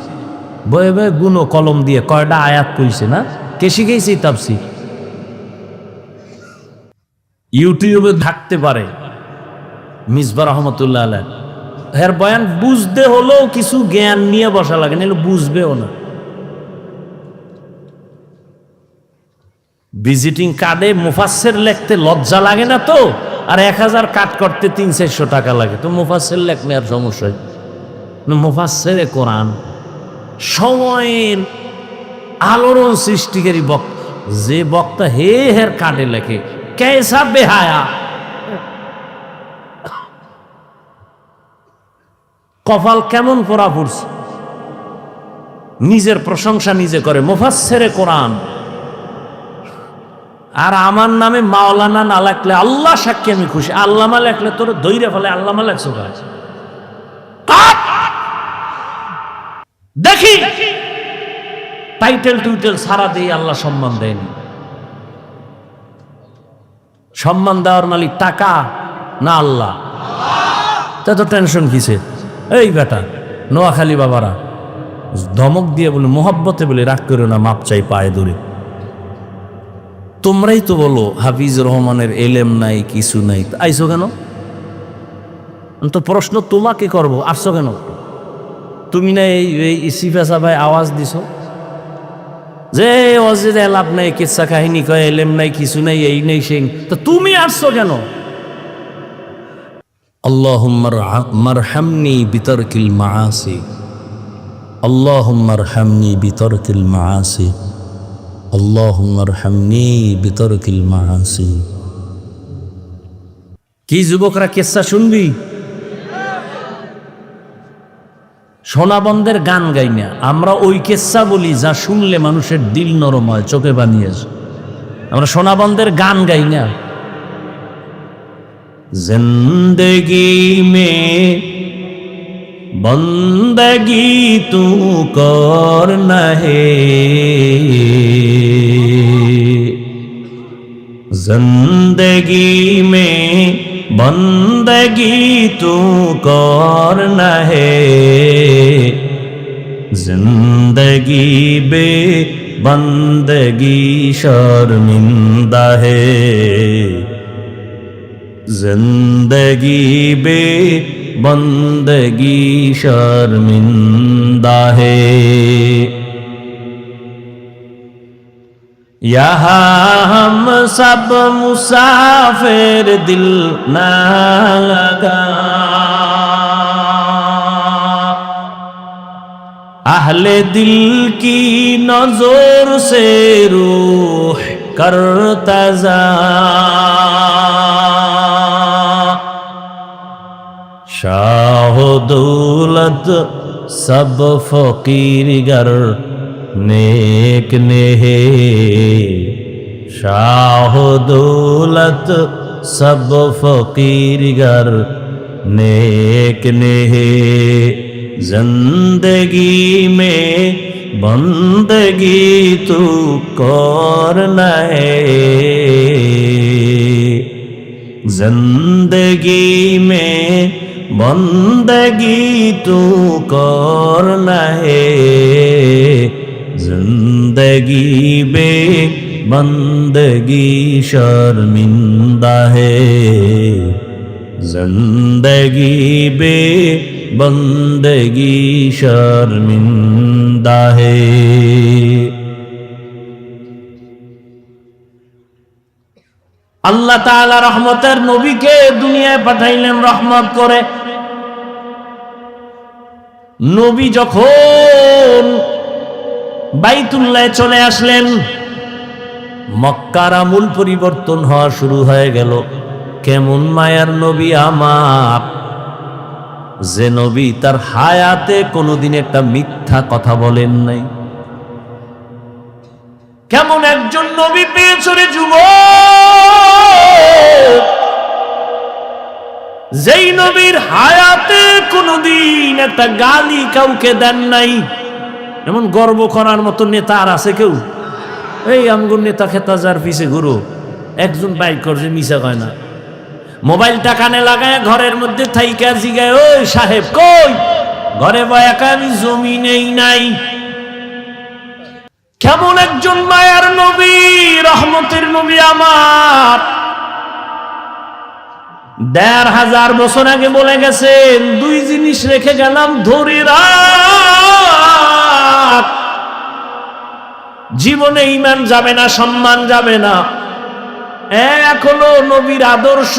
Speaker 1: বয়ে বয়ে গুনো কলম দিয়ে কয়টা আয়াত কইছে না? কে শিখাইছে তাফসির? ইউটিউবে থাকতে পারে মিসবাহ রহমতুল্লাহ আলাইহ, এর বয়ান বুঝতে হলেও কিছু জ্ঞান নিয়ে বসা লাগে, নাহলে বুঝবেও না। ভিজিটিং কার্ডে মুফাসসির লিখতে লজ্জা লাগে না তো? আর 1000 কাট করতে 300-400 টাকা লাগে, তো মুফাসসির লেখলে আর সমস্যা? মুফাসসিরে কোরআন সময়ের আলোড়ন সৃষ্টিকারী বক্তা, যে বক্তা হের কার্ডে লেখে কেসা বেহায়া, কপাল কেমন পড়া পড়ছে। নিজের প্রশংসা নিজে করে, মুফাসসিরে কোরআন। আর আমার নামে মাওলানা না লেখলে আল্লাহ সাক্ষী আমি খুশি, আল্লামা লেখলে তোর দইরে ফেলে আল্লামা লেখছো কাজ। দেখি টাইটেল টুইটেল সারা দিয়ে আল্লাহ সম্মান দেয়নি। সম্মান দেওয়ার মালিক টাকা না আল্লাহ? তা তো টেনশন কিসে? এই বেটা নোয়াখালী বাবারা ধমক দিয়ে বলে, মোহাব্বতে বলে, রাগ করো না, মাপ চাই পায়ে ধরে। তোমরাই তো বলো হাফিজুর রহমানের এলেম নাই, কিছু নাই, আইসো কেন? তো প্রশ্ন তোমাকে করবো, আসছো কেন? তুমি না এই সিফাসা ভাই আওয়াজ দিছো যে অজেদে লাভ নাই, কিচ্ছা কাহিনী কয়, এলেম নাই, কিছু নাই, এই নেই সেই, তো তুমি আসছো কেন? আল্লাহুম্মা মারহামনি বিতারকিল মাআসি, আল্লাহুম্মা মারহামনি বিতারকিল মাআসি। আল্লাহুম্মা আরহামনি বিতরকিল মাআসি। কি যুবকরা কিসসা শুনবি? সোনাবন্ধের গান গাই না আমরা, ওই কিসসা বলি যা শুনলে মানুষের দিল নরম হয়, চোখে বানিয়ে আসে। আমরা সোনাবন্ধের গান গাই না। জিন্দগি মে বন্দগি তু করনা হে, जिंदगी में बंदगी तू करना है, जिंदगी बे बंदगी शर्मिंदा है, जिंदगी बे बंदगी शर्मिंदा है। यहाँ हम सब मुसाफिर दिल ना लगा, अहले दिल की नजर से रूह करता जा, शाह दौलत सब फकीर गर नेक ने है, शाह दौलत सब फकीर गर नेक ने है, जिंदगी में बंदगी तू करना है, जिंदगी में बंदगी तू करना है, जिंदगी बे बंदगी शर्मिंदा है, जिंदगी बे बंदगी शर्मिंदा है। আল্লাহ তাআলা রহমতের নবীকে দুনিয়ায় পাঠাইলেন রহমত করে। নবী যখন বাইতুল্লাহ চলে আসলেন, মক্কার আমূল পরিবর্তন হওয়া শুরু হয়ে গেল। কেমন মায়ার নবী আমার, যে নবী তার হায়াতে কোনোদিন একটা মিথ্যা কথা বলেন নাই। কেমন একজন নবী পেয়েছ রে যুবক, যেই নবীর হায়াতে কোনোদিন একটা গালি কাউকে দেন নাই। এমন গর্ব করার মতো নেতা আর আছে কেউ? এই আমগুর নেতা খেতা যার পিছে ঘুরো, একজন বাইক করছে, মিশা কয় না। মোবাইলটা কানে লাগায় ঘরের মধ্যে থাইকা জিগায়, ওই সাহেব কই? ঘরে বয়াকা আমি জমি নেই নাই। কেমন একজন মায়ার নবী, রহমতের নবী আমার, ১৫০০ বছর আগে বলে গেছেন, দুই জিনিস রেখে গেলাম ধরে রাখ, জীবনে ঈমান যাবে না, সম্মান যাবে না। এক হলো নবীর আদর্শ,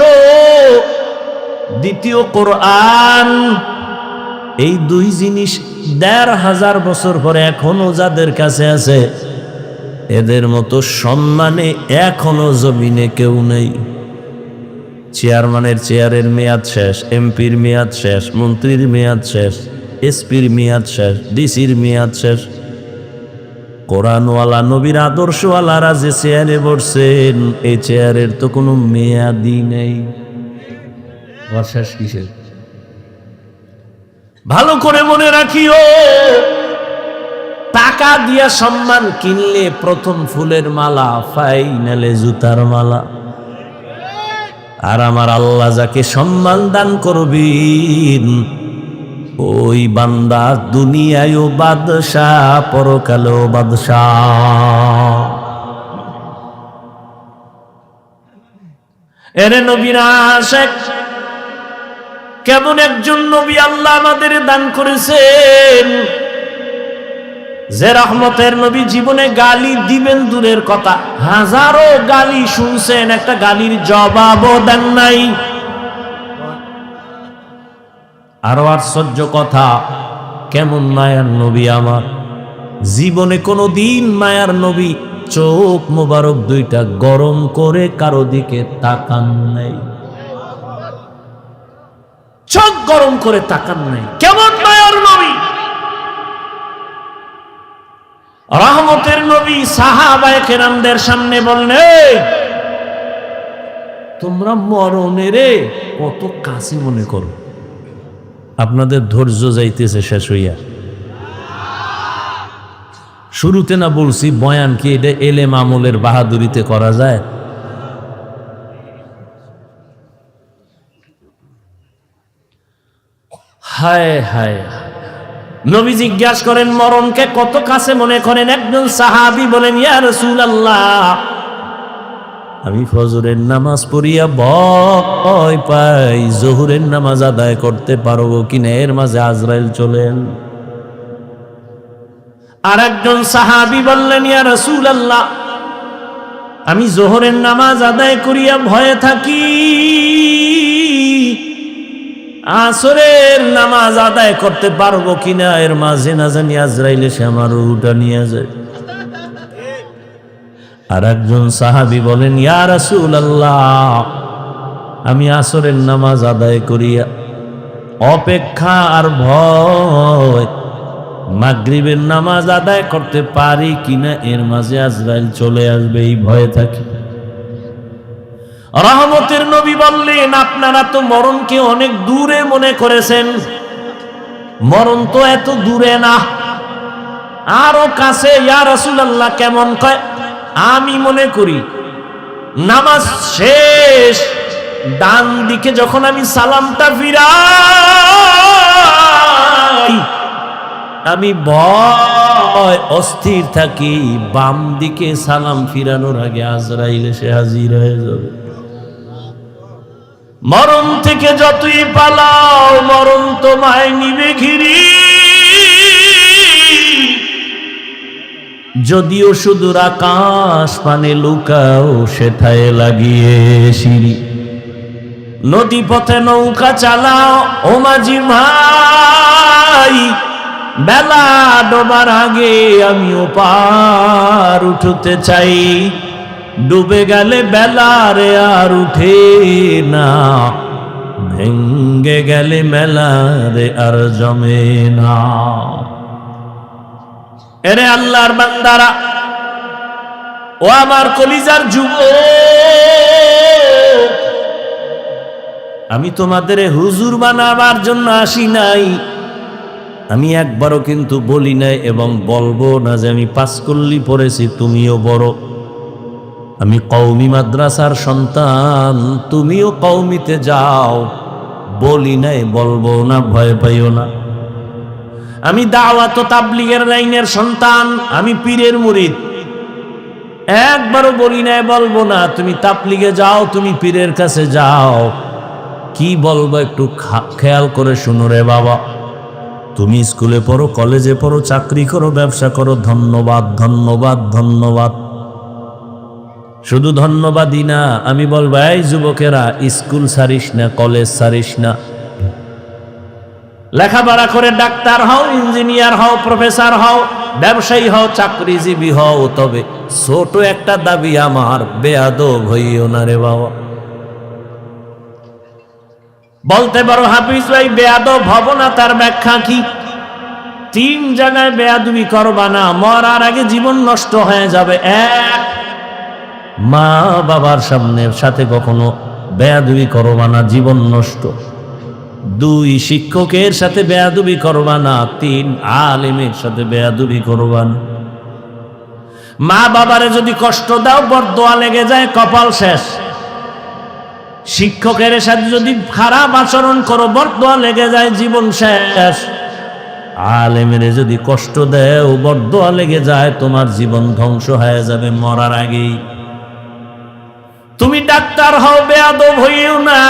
Speaker 1: দ্বিতীয় কোরআন। এই দুই জিনিস ১৫০০ বছর পরে এখনো যাদের কাছে আছে, এদের মতো সম্মানে এখনো জমিনে কেউ নেই। চেয়ারম্যানের চেয়ারের মেয়াদ শেষ, এমপির মেয়াদ শেষ, মন্ত্রীর মেয়াদ শেষ, এসপির মেয়াদ শেষ, ডিসির মেয়াদ শেষ। কোরআনওয়ালা নবীর আদর্শওয়ালারা যে চেয়ারে বসছেন, এই চেয়ারের তো কোনো মেয়াদই নেই। শেষ কিসের? ভালো করে মনে রাখিও, টাকা দিয়া সম্মান কিনলে প্রথম ফুলের মালা, ফাইনালে জুতার মালা। আর আমার আল্লাহ যাকে সম্মান দান করবেন, ওই বান্দা দুনিয়ায়ও বাদশাহ, পরকালেও বাদশাহ। এরে নবীর আশিক, কেমন একজন নবী আল্লাহ আমাদের দান করেছেন, যে রহমতের নবী জীবনে গালি দিবেন দূরের কথা, হাজারো গালি শুনছেন, একটা গালির জবাবও দেন নাই। আরো আশ্চর্য কথা, কেমন মায়ার নবী আমার, জীবনে কোনো দিন মায়ার নবী চোখ মোবারক দুইটা গরম করে কারো দিকে তাকান নাই, চোখ গরম করে তাকান নাই। কেমন মায়ার নবী, রহমতের নবী। সাহাবায়ে কেরামদের সামনে বললেন, তোমরা মরণের কত কাছে মনে করো, আপনাদের ধৈর্য যাইতেছে শেষ হইয়া। শুরুতে না বলছি বয়ান কি এটা এলেম আমলের বাহাদুরিতে করা যায়? হায় হায়। নবী জিজ্ঞাসা করেন মরণকে কত কাছে মনে করেন? একজন সাহাবী বলেন, ইয়া রাসূলুল্লাহ, আমি ফজরের নামাজ পড়িয়া ভয় পাই জোহরের নামাজ আদায় করতে পারবো কিনা, এর মাঝে আজরাইল চলেন। আর একজন সাহাবী বললেন, ইয়া রাসূলুল্লাহ, আমি জোহরের নামাজ আদায় করিয়া ভয়ে থাকি, আসরের নামাজ আদায় করতে পারবো কিনা, এর মাঝে না জানি আজরাইল এসে আমার রূহটা নিয়ে যায়। আর একজন সাহাবী বলেন, ইয়া রাসূলুল্লাহ, আমি আসরের নামাজ আদায় করিয়া অপেক্ষা আর ভয় মাগরিবের নামাজ আদায় করতে পারি কিনা, এর মাঝে আজরাইল চলে আসবে, এই ভয়ে থাকি। রহমতের নবী বললেন, আপনারা তো মরণকে অনেক দূরে মনে করেছেন, মরণ তো এত দূরে না, আরো কাছে। ইয়া রাসূলুল্লাহ, কেমন? কয়, আমি মনে করি নামাজ শেষ ডান দিকে যখন আমি সালামটা ফিরাই, আমি ভয় অস্থির থাকি, বাম দিকে সালাম ফিরানোর আগে আজরাইল এসে হাজির হয়ে যাবে। মরণ থেকে যতই পালাও, মরণ তোমায় নিবে ঘিরি, যদিও সুদূর আকাশ পানে লুকাও, সেথায় লাগিয়ে সিঁড়ি। নদী পথে নৌকা চালাও ও মাঝি ভাই, বেলা ডোবার আগে আমিও পার উঠতে চাই, ডুবে গেলে বেলা রে আর উঠে না, ভেঙ্গে গেলে মেলা রে আর জমে না। এরে আল্লাহর বান্দারা, ও আমার কলিজার যুবক, আমি তোমাদের হুজুর বানাবার জন্য আসি নাই, আমি একবারও কিন্তু বলি নাই এবং বলবো না যে আমি পাঁচকল্লি পড়েছি তুমিও বড়, আমি কওমি মাদ্রাসার সন্তান তুমিও কওমিতে যাও, বলি নাই, বলবো না, ভয় পাইও না। আমি দাওয়াত ও তাবলীগের লাইনের সন্তান, আমি পীরের মুরিদ, একবারও বলি নাই, বলবো না তুমি তাবলীগে যাও, তুমি পীরের কাছে যাও। কি বলবো একটু খেয়াল করে শুনো রে বাবা, তুমি স্কুলে পড়ো, কলেজে পড়ো, চাকরি করো, ব্যবসা করো, ধন্যবাদ ধন্যবাদ ধন্যবাদ, শুধু ধন্যবাদই না, আমি বলবো এই যুবকেরা, স্কুল ছাড়িস না, কলেজ ছাড়িস না, লেখাপড়া করে ডাক্তার হও, ইঞ্জিনিয়ার হও, প্রফেসর হও, ব্যবসায়ী হও, চাকরিজীবী হও, তবে ছোট একটা দাবি আমার, বেয়াদব হইও না রে বাবা। বলতে পারো হাফিজ ভাই বেয়াদব হব না, তার ব্যাখ্যা কি? 3 জায়গায় বেয়াদবি করবা না, মরার আগে জীবন নষ্ট হয়ে যাবে। 1, মা বাবার সাথে কখনো বেয়াদবি করবা না, জীবন নষ্ট। 2, শিক্ষকের সাথে বেয়াদবি করবা না। 3, আলেমের সাথে বেয়াদবি করবা না। মা বাবারে যদি কষ্ট দাও, বরদোয়া লেগে যায়, কপাল শেষ। শিক্ষকের সাথে যদি খারাপ আচরণ করো, বরদোয়া লেগে যায়, জীবন শেষ। আলেমের যদি কষ্ট দেও, বরদোয়া লেগে যায়, তোমার জীবন ধ্বংস হয়ে যাবে মরার আগেই। তুমি ডাক্তার হও, বেয়াদব হইও না।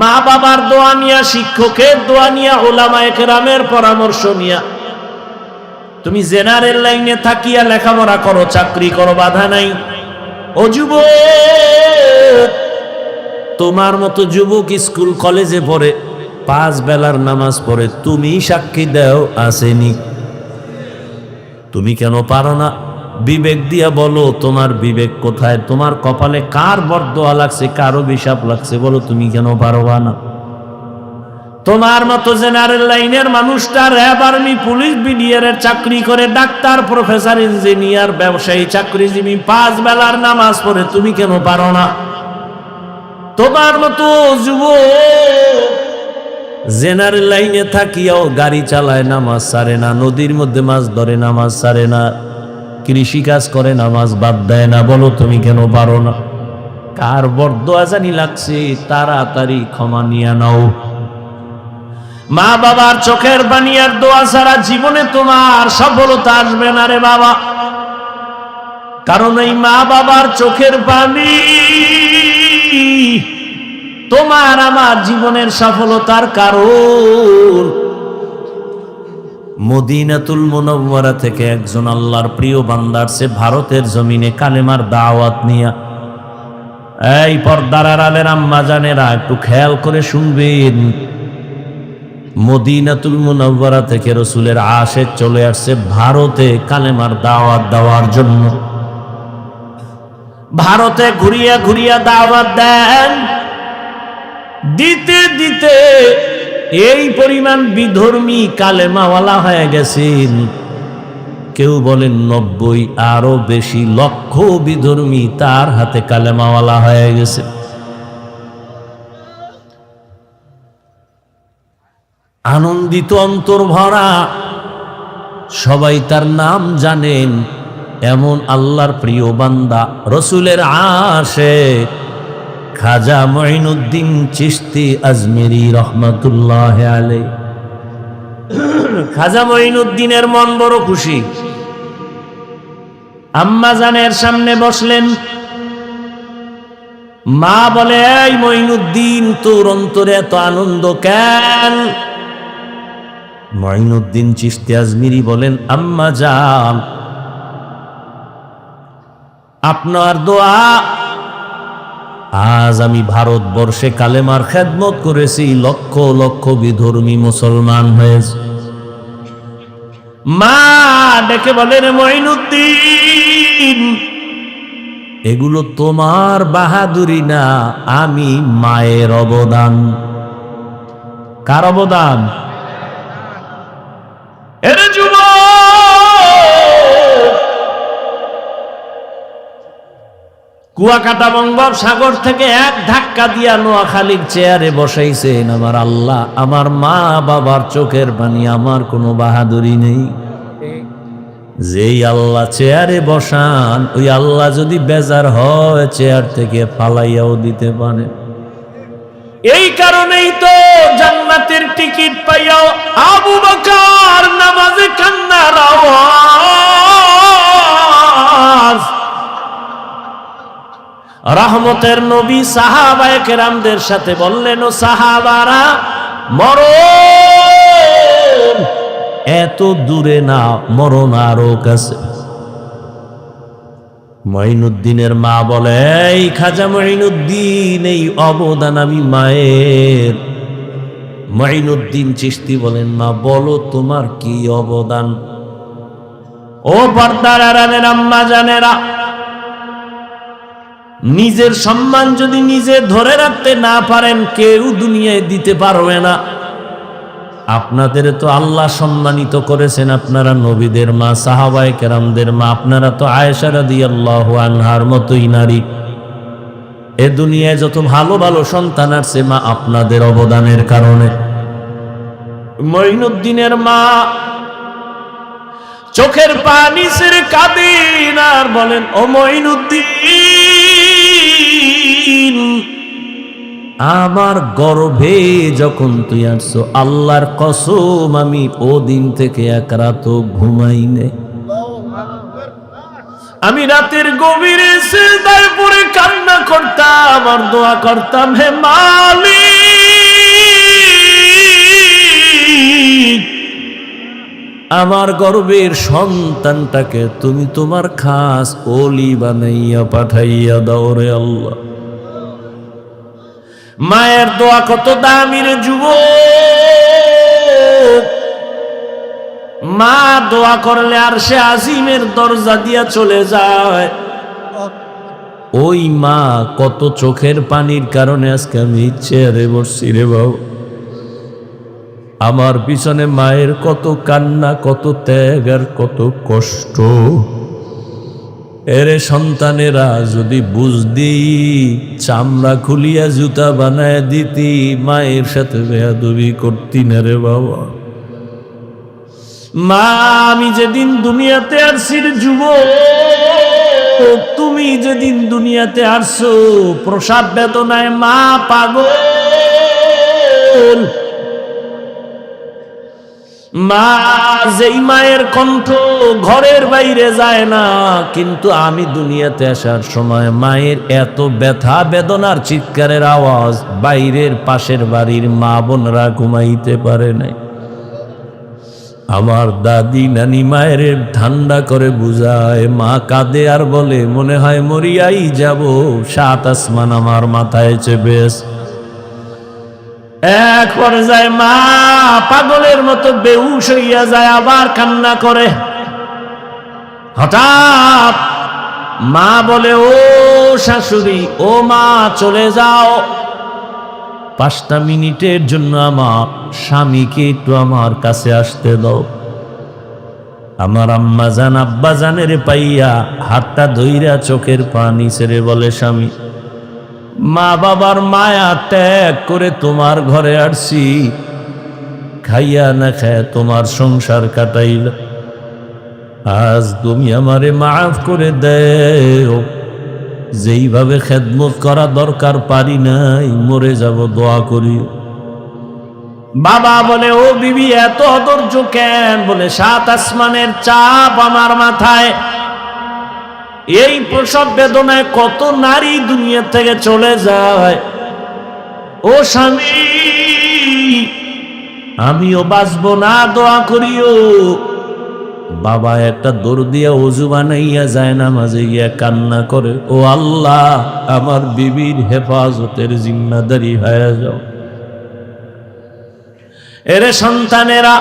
Speaker 1: মা বাবার দোয়া নিয়া, শিক্ষকের দোয়া নিয়া, উলামায়ে কেরামের পরামর্শ নিয়া তুমি জেনারেল লাইনে থাকিয়া লেখাপড়া করো, চাকরি করো, বাধা নাই। ও যুবক, তোমার মতো যুবক স্কুল কলেজে পড়ে, 5 বেলার নামাজ পড়ে, তুমি সাক্ষী দাও আসেনি? তুমি কেন পারো না? বিবেক দিয়া বলো, তোমার বিবেক কোথায়? তোমার কপালে কার বরদোয়া লাগছে, কার অভিশাপ লাগছে, বলো, তুমি কেন পারবা না? তোমার মতো জেনারেল লাইনের মানুষটা র্যাব, আর্মি, পুলিশ, বিডিআরের চাকরি করে, ডাক্তার, প্রফেসর, ইঞ্জিনিয়ার, ব্যবসায়ী, চাকরিজীবী, 5 বেলার নামাজ পড়ে, তুমি কেন পারো না? তোমার মতো যুবক জেনারেল লাইনে থাকিয়াও গাড়ি চালায়, নামাজ ছাড়ে না, নদীর মধ্যে মাছ ধরে, নামাজ ছাড়ে না, কৃষি কাজ করে, নামাজ বাদ দেয় না, বলো তুমি কেন পারো না? কার বরদোয়া জানি লাগছে, তাড়াতাড়ি ক্ষমা নিয়ে নাও। মা বাবার চোখের পানি আর দোয়া ছাড়া জীবনে তোমার সফলতা আসবে না রে বাবা। কারণ এই মা বাবার চোখের পানি তোমার আমার জীবনের সফলতার কারণ। মদিনাতুল মুনাওয়ারা থেকে একজন আল্লাহর প্রিয় বান্দা আসছে ভারতের জমিনে কালেমার দাওয়াত নিয়া। এই পর্দার আড়ালের আম্মা জানেরা একটু খেয়াল করে শুনবেন, মদিনাতুল মুনাওয়ারা থেকে রাসূলের আশিক চলে আসছে ভারতে কালেমার দাওয়াত দেওয়ার জন্য। ভারতে ঘুরিয়া ঘুরিয়া দাওয়াত দেন, দিতে দিতে এই পরিমাণ বিধর্মী কালেমাওয়ালা হয়ে গেছেন। কেউ বলেন 90, আরো বেশি লক্ষ বিধর্মী তার হাতে কালেমাওয়ালা হয়ে গেছে। আনন্দিত অন্তর ভরা, সবাই তার নাম জানেন। এমন আল্লাহর প্রিয় বান্দা রাসূলের আশিক খাজা মঈনুদ্দিন চিশতি আজমেরি রহমাতুল্লাহ আলাইহি। খাজা মঈনুদ্দিনের মন বড় খুশি। আম্মা জানের সামনে বসলেন। মা বলে, এই মঈনুদ্দিন, তোর অন্তরে এত আনন্দ কেন? মঈনুদ্দিন চিশতি আজমেরি বলেন, আম্মা জান, আপনার দোয়া আজ আমি ভারতবর্ষে কালেমার খেদমত করেছি, লক্ষ লক্ষ বিধর্মী মুসলমান হয়েছে। মা ডেকে বলেন, মঈনুদ্দিন, এগুলো তোমার বাহাদুরি না, আমি মায়ের অবদান। কার অবদান? এর কুয়াকাটা বঙ্গোপসাগর থেকে এক ধাক্কা দিয়া নোয়াখালীর চেয়ারে বসাইছেন আমার আল্লাহ। আমার মা বাবার চোখের পানি, আমার কোনো বাহাদুরি নেই। যেই আল্লাহ চেয়ারে বসান, ওই আল্লাহ যদি বেজার হয় চেয়ার থেকে ফালাইয়াও দিতে পারে। এই কারণেই তো জান্নাতের টিকিট পাইয়াও আবু বকর নামাজে কান্নার আওয়াজ। রহমতের নবী সাহাবায়ে কেরামদের সাথে বললেন, ও সাহাবারা, মরণ এত দূরে না, মরণ আরো কাছে। মঈনুদ্দিনের মা বলে, এই খাজা মঈনুদ্দিন, এই অবদান আমি মায়ের। মঈনুদ্দিন চিশতি বলেন, মা বলো তোমার কি অবদান? ও পর্দার আড়ালের আম্মা জানেরা, নিজের সম্মান যদি নিজে ধরে রাখতে না পারেন, কেউ দুনিয়ায় দিতে পারবে না। আপনাদের তো আল্লাহ সম্মানিত করেছেন, আপনারা নবীদের মা, সাহাবায়ে কেরামদের মা, আপনারা তো আয়েশা রাদিয়াল্লাহু আনহার মতোই নারী। এ দুনিয়ায় যত ভালো ভালো সন্তান আসছে, মা আপনাদের অবদানের কারণে। মঈনুদ্দিনের মা চোখের পানি ছেড়ে কাঁদেন আর বলেন, ও মঈনুদ্দিন, আমার গর্ভে যখন তুই আসছো, আল্লাহর কসম আমি ও দিন থেকে এক রাত ঘুমাই নাই। আমি রাতের গভীরে সিজদায় পড়ে কান্না করতাম আর দোয়া করতাম, হে মালিক, আমার গর্ভের সন্তানটাকে তুমি তোমার খাস ওলি বানাইয়া পাঠাইয়া দাও রে আল্লাহ। মায়ের দোয়া কত দামি রে যুবক। মা দোয়া করলে আর সে আজিমের দরজা দিয়া চলে যায়। ওই মা কত চোখের পানির কারণে আজকে আমি চেয়ারে বসছি রে বাবু। আমার পিছনে মায়ের কত কান্না, কত ত্যাগ আর কত কষ্ট। এরে সন্তানেরা যদি বুঝদি, চামড়া খুলিয়া জুতা বানায় দিতি, মায়ের সাথে বেয়াদবি করতি না রে বাবা। মা আমি যেদিন দুনিয়াতে আসছি যুবক, তুমি যেদিন দুনিয়াতে আসছো প্রসাব বেদনায় মা পাগল। মা যেই মায়ের কণ্ঠ ঘরের বাইরে যায় না, কিন্তু আমি দুনিয়াতে আসার সময় মায়ের এত ব্যথা বেদনার চিৎকারের আওয়াজ বাইরের পাশের বাড়ির মা বোনরা ঘুমাইতে পারে নাই। আমার দাদি নানি মায়ের ঠান্ডা করে বুঝায়, মা কাঁদে আর বলে মনে হয় মরিয়াই যাব, সাত আসমান আমার মাথায় চেপে। এক পর্যায়ে মা পাগলের মতো বেহুশ হইয়া যায়, আবার কান্না করে। হঠাৎ মা বলে, ও শাশুড়ি, ও মা চলে যাও, 5টা মিনিটের জন্য আমার স্বামীকে একটু আমার কাছে আসতে দাও। আমার আম্মা জান আব্বা জানের পাইয়া হাতটা ধইরা চোখের পানি ছেড়ে বলে, স্বামী, মা বাবার মায়া ত্যাগ করে তোমার ঘরে আসছি, খাইয়া না খায় তোমার সংসার কাটাইল, আজ তুমি আমারে মাফ করে দেও। যেইভাবে খেদমত করা দরকার পারি নাই, মরে যাব, দোয়া করি। বাবা বলে, ও বিবি এত অধৈর্য কেন? বলে, 7 আসমানের চাপ আমার মাথায়। এই প্রসব বেদনায় কত নারী দুনিয়া থেকে চলে যায়। ও স্বামী, আমিও বাঁচবো না, দোয়া করিও। বাবা একটা দৌড় দিয়া ওযু বানাইয়া যায় না, মাঝে গিয়া কান্না করে, ও আল্লাহ, আমার বিবির হেফাজতের জিম্মাদারি হয়ে যাও। এরে সন্তানেরা,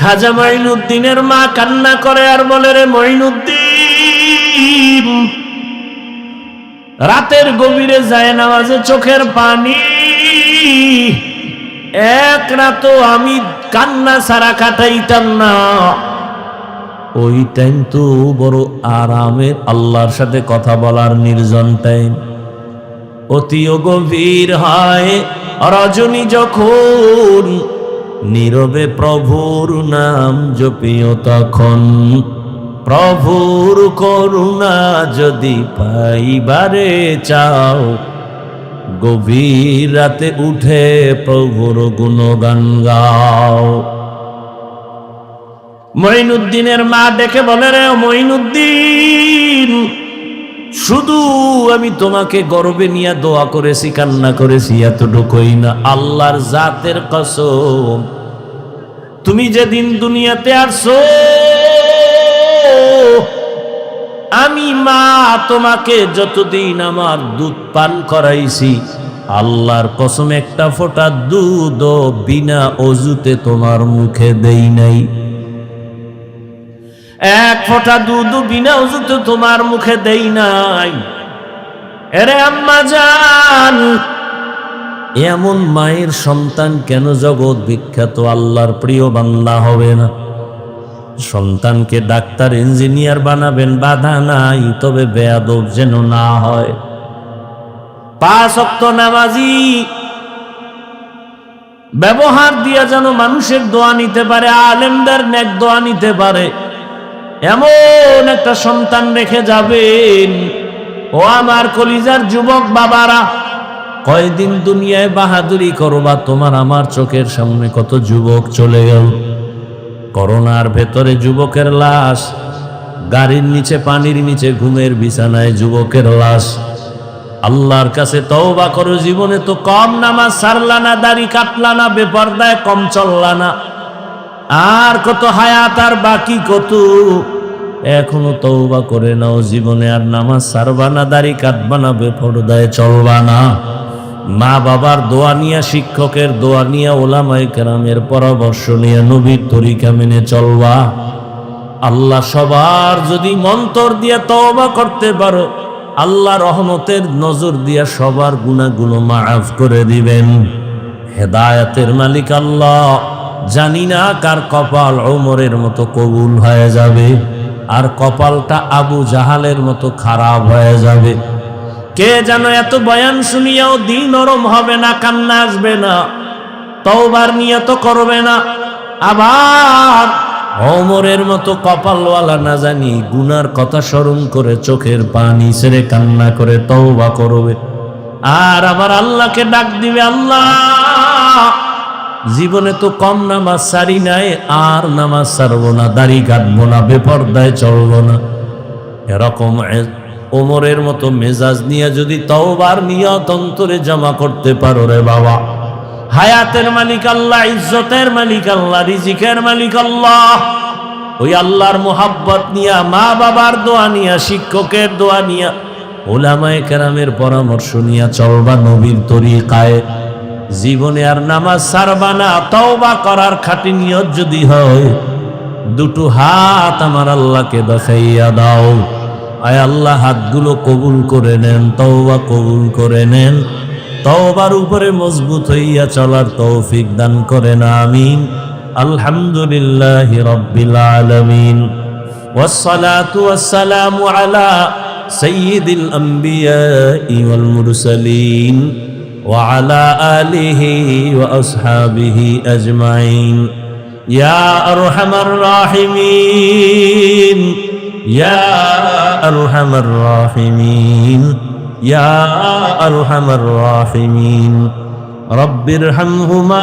Speaker 1: খাজা মঈনুদ্দিনের মা কান্না করে আর বলে, রে মঈনুদ্দিন, রাতের গভীরে যায় নামাজে চোখের পানি, এক রাতও আমি কান্না ছাড়া কাটাইতাম না। ওই টাইম তো বড় আরামের আল্লাহর সাথে কথা বলার নির্জন টাইম। অতিও গভীর হয় রজনী যখন, নীরবে প্রভুর নাম জপিও তখন। প্রভুর করুণা যদি পাইবারে চাও, গভীর রাতে উঠে প্রভুর গুণগান গাও। মঈনুদ্দিনের মা ডেকে বলে, রে মঈনুদ্দিন, শুধু আমি তোমাকে গর্বে নিয়ে দোয়া করেছি, কান্না করেছি, এতটুকুই না, আল্লাহর জাতের কসম, তুমি যেদিন দুনিয়াতে আসছো আমি মা তোমাকে যতদিন আমার দুধ পান করাইছি, আল্লাহর কসম একটা ফোঁটা দুধ বিনা অজুতে তোমার মুখে দেই নাই। এক ফোঁটা দুধ বিনা অজুতে তোমার মুখে দেই নাই। এরে আম্মা জান, এমন মায়ের সন্তান কেন জগৎ বিখ্যাত আল্লাহর প্রিয় বান্দা হবে না? সন্তানকে ডাক্তার ইঞ্জিনিয়ার বানাবেন, বাধা নাই, তবে বেয়াদব যেন না হয়। 5 ওয়াক্ত নামাজি ব্যবহার দিয়া যেন মানুষের দোয়া নিতে পারে, আলেমদের নেক দোয়া নিতে পারে, এমন একটা সন্তান রেখে যাবেন। ও আমার কলিজার যুবক বাবারা, কয়দিন দুনিয়ায় বাহাদুরি করবা? তোমার আমার চোখের সামনে কত যুবক চলে গেল। করোনার ভেতরে যুবকের লাশ, গাড়ির নিচে, পানির নিচে, ঘুমের বিছানায় যুবকের লাশ। আল্লাহর কাছে তওবা করো, জীবনে তো কম নামাজ ছাড়লা না, দাড়ি কাটলা না, বেপরদায় কম চললা না, আর কত হায়াত আর বাকি কত। এখনো তওবা করে নাও, জীবনে আর নামাজ ছাড়বা না, দাড়ি কাটবা না, বেপরদায় চলবা না। মা বাবার দোয়া নিয়ে, শিক্ষকের দোয়া নিয়ে, ওলামায়ে কেরামের পরামর্শ নিয়ে নবীর তরিকা মেনে চলবা। আল্লাহ সবার যদি মন্তর দিয়ে তওবা করতে পারো, আল্লাহ রহমতের নজর দিয়া সবার গুনাহগুলো মাফ করে দিবেন। হেদায়েতের মালিক আল্লাহ। জানি না কার কপাল ওমরের মতো কবুল হয়ে যাবে, আর কপালটা আবু জাহালের মতো খারাপ হয়ে যাবে। কে যেন এত বয়ান শুনিয়াও দিল নরম হবে না, কান্না আসবে না, তওবার নিয়ত করবে না, আবার ওমরের মতো কপালওয়ালা না জানি গুনার কথা স্মরণ করে চোখের পানি ছেড়ে কান্না করে তওবা করবে, আর আবার আল্লাহকে ডাক দিবে, আল্লাহ জীবনে তো কম নামাজ সারি নাই, আর নামাজ সারবো না, দাড়ি কাটবো না, বেপরদায় চলবো না। এরকম ওমরের মতো মেজাজ নিয়ে যদি তওবার নিয়ত অন্তরে জমা করতে পারো রে বাবা, হায়াতের মালিক আল্লাহ, ইজ্জতের মালিক আল্লাহ, রিজিকের মালিক আল্লাহ, ওই আল্লাহর মোহাব্বত নিয়া, মা বাবার দোয়া নিয়া, শিক্ষকের দোয়া নিয়া, ওলামায়ে কেরামের পরামর্শ নিয়া চলবা নবীর তরিকায়। জীবনে আর নামাজ ছাড়বা না। তওবা করার খাঁটি নিয়ত যদি হয়, দুটো হাত আমার আল্লাহকে দেখাইয়া দাও। আয় আল্লাহ, হাতগুলো কবুল করে নেন, তওবা কবুল করে নেন, তওবার উপরে মজবুত হইয়া চলার তৌফিক দান করেন, আমিন। আলহামদুলিল্লাহি রাব্বিল আলামিন, ওয়াসসালাতু ওয়াসসালামু আলা সাইয়্যিদিল আমবিয়াই ওয়াল মুরসালিন ওয়া আলা আলিহি ওয়া আসহাবিহি আজমাইন। ইয়া আরহামার রাহিমিন, ইয়া আরহামার রাহিমিন, ইয়া আরহামার রাহিমিন, রব্বিরহামহুমা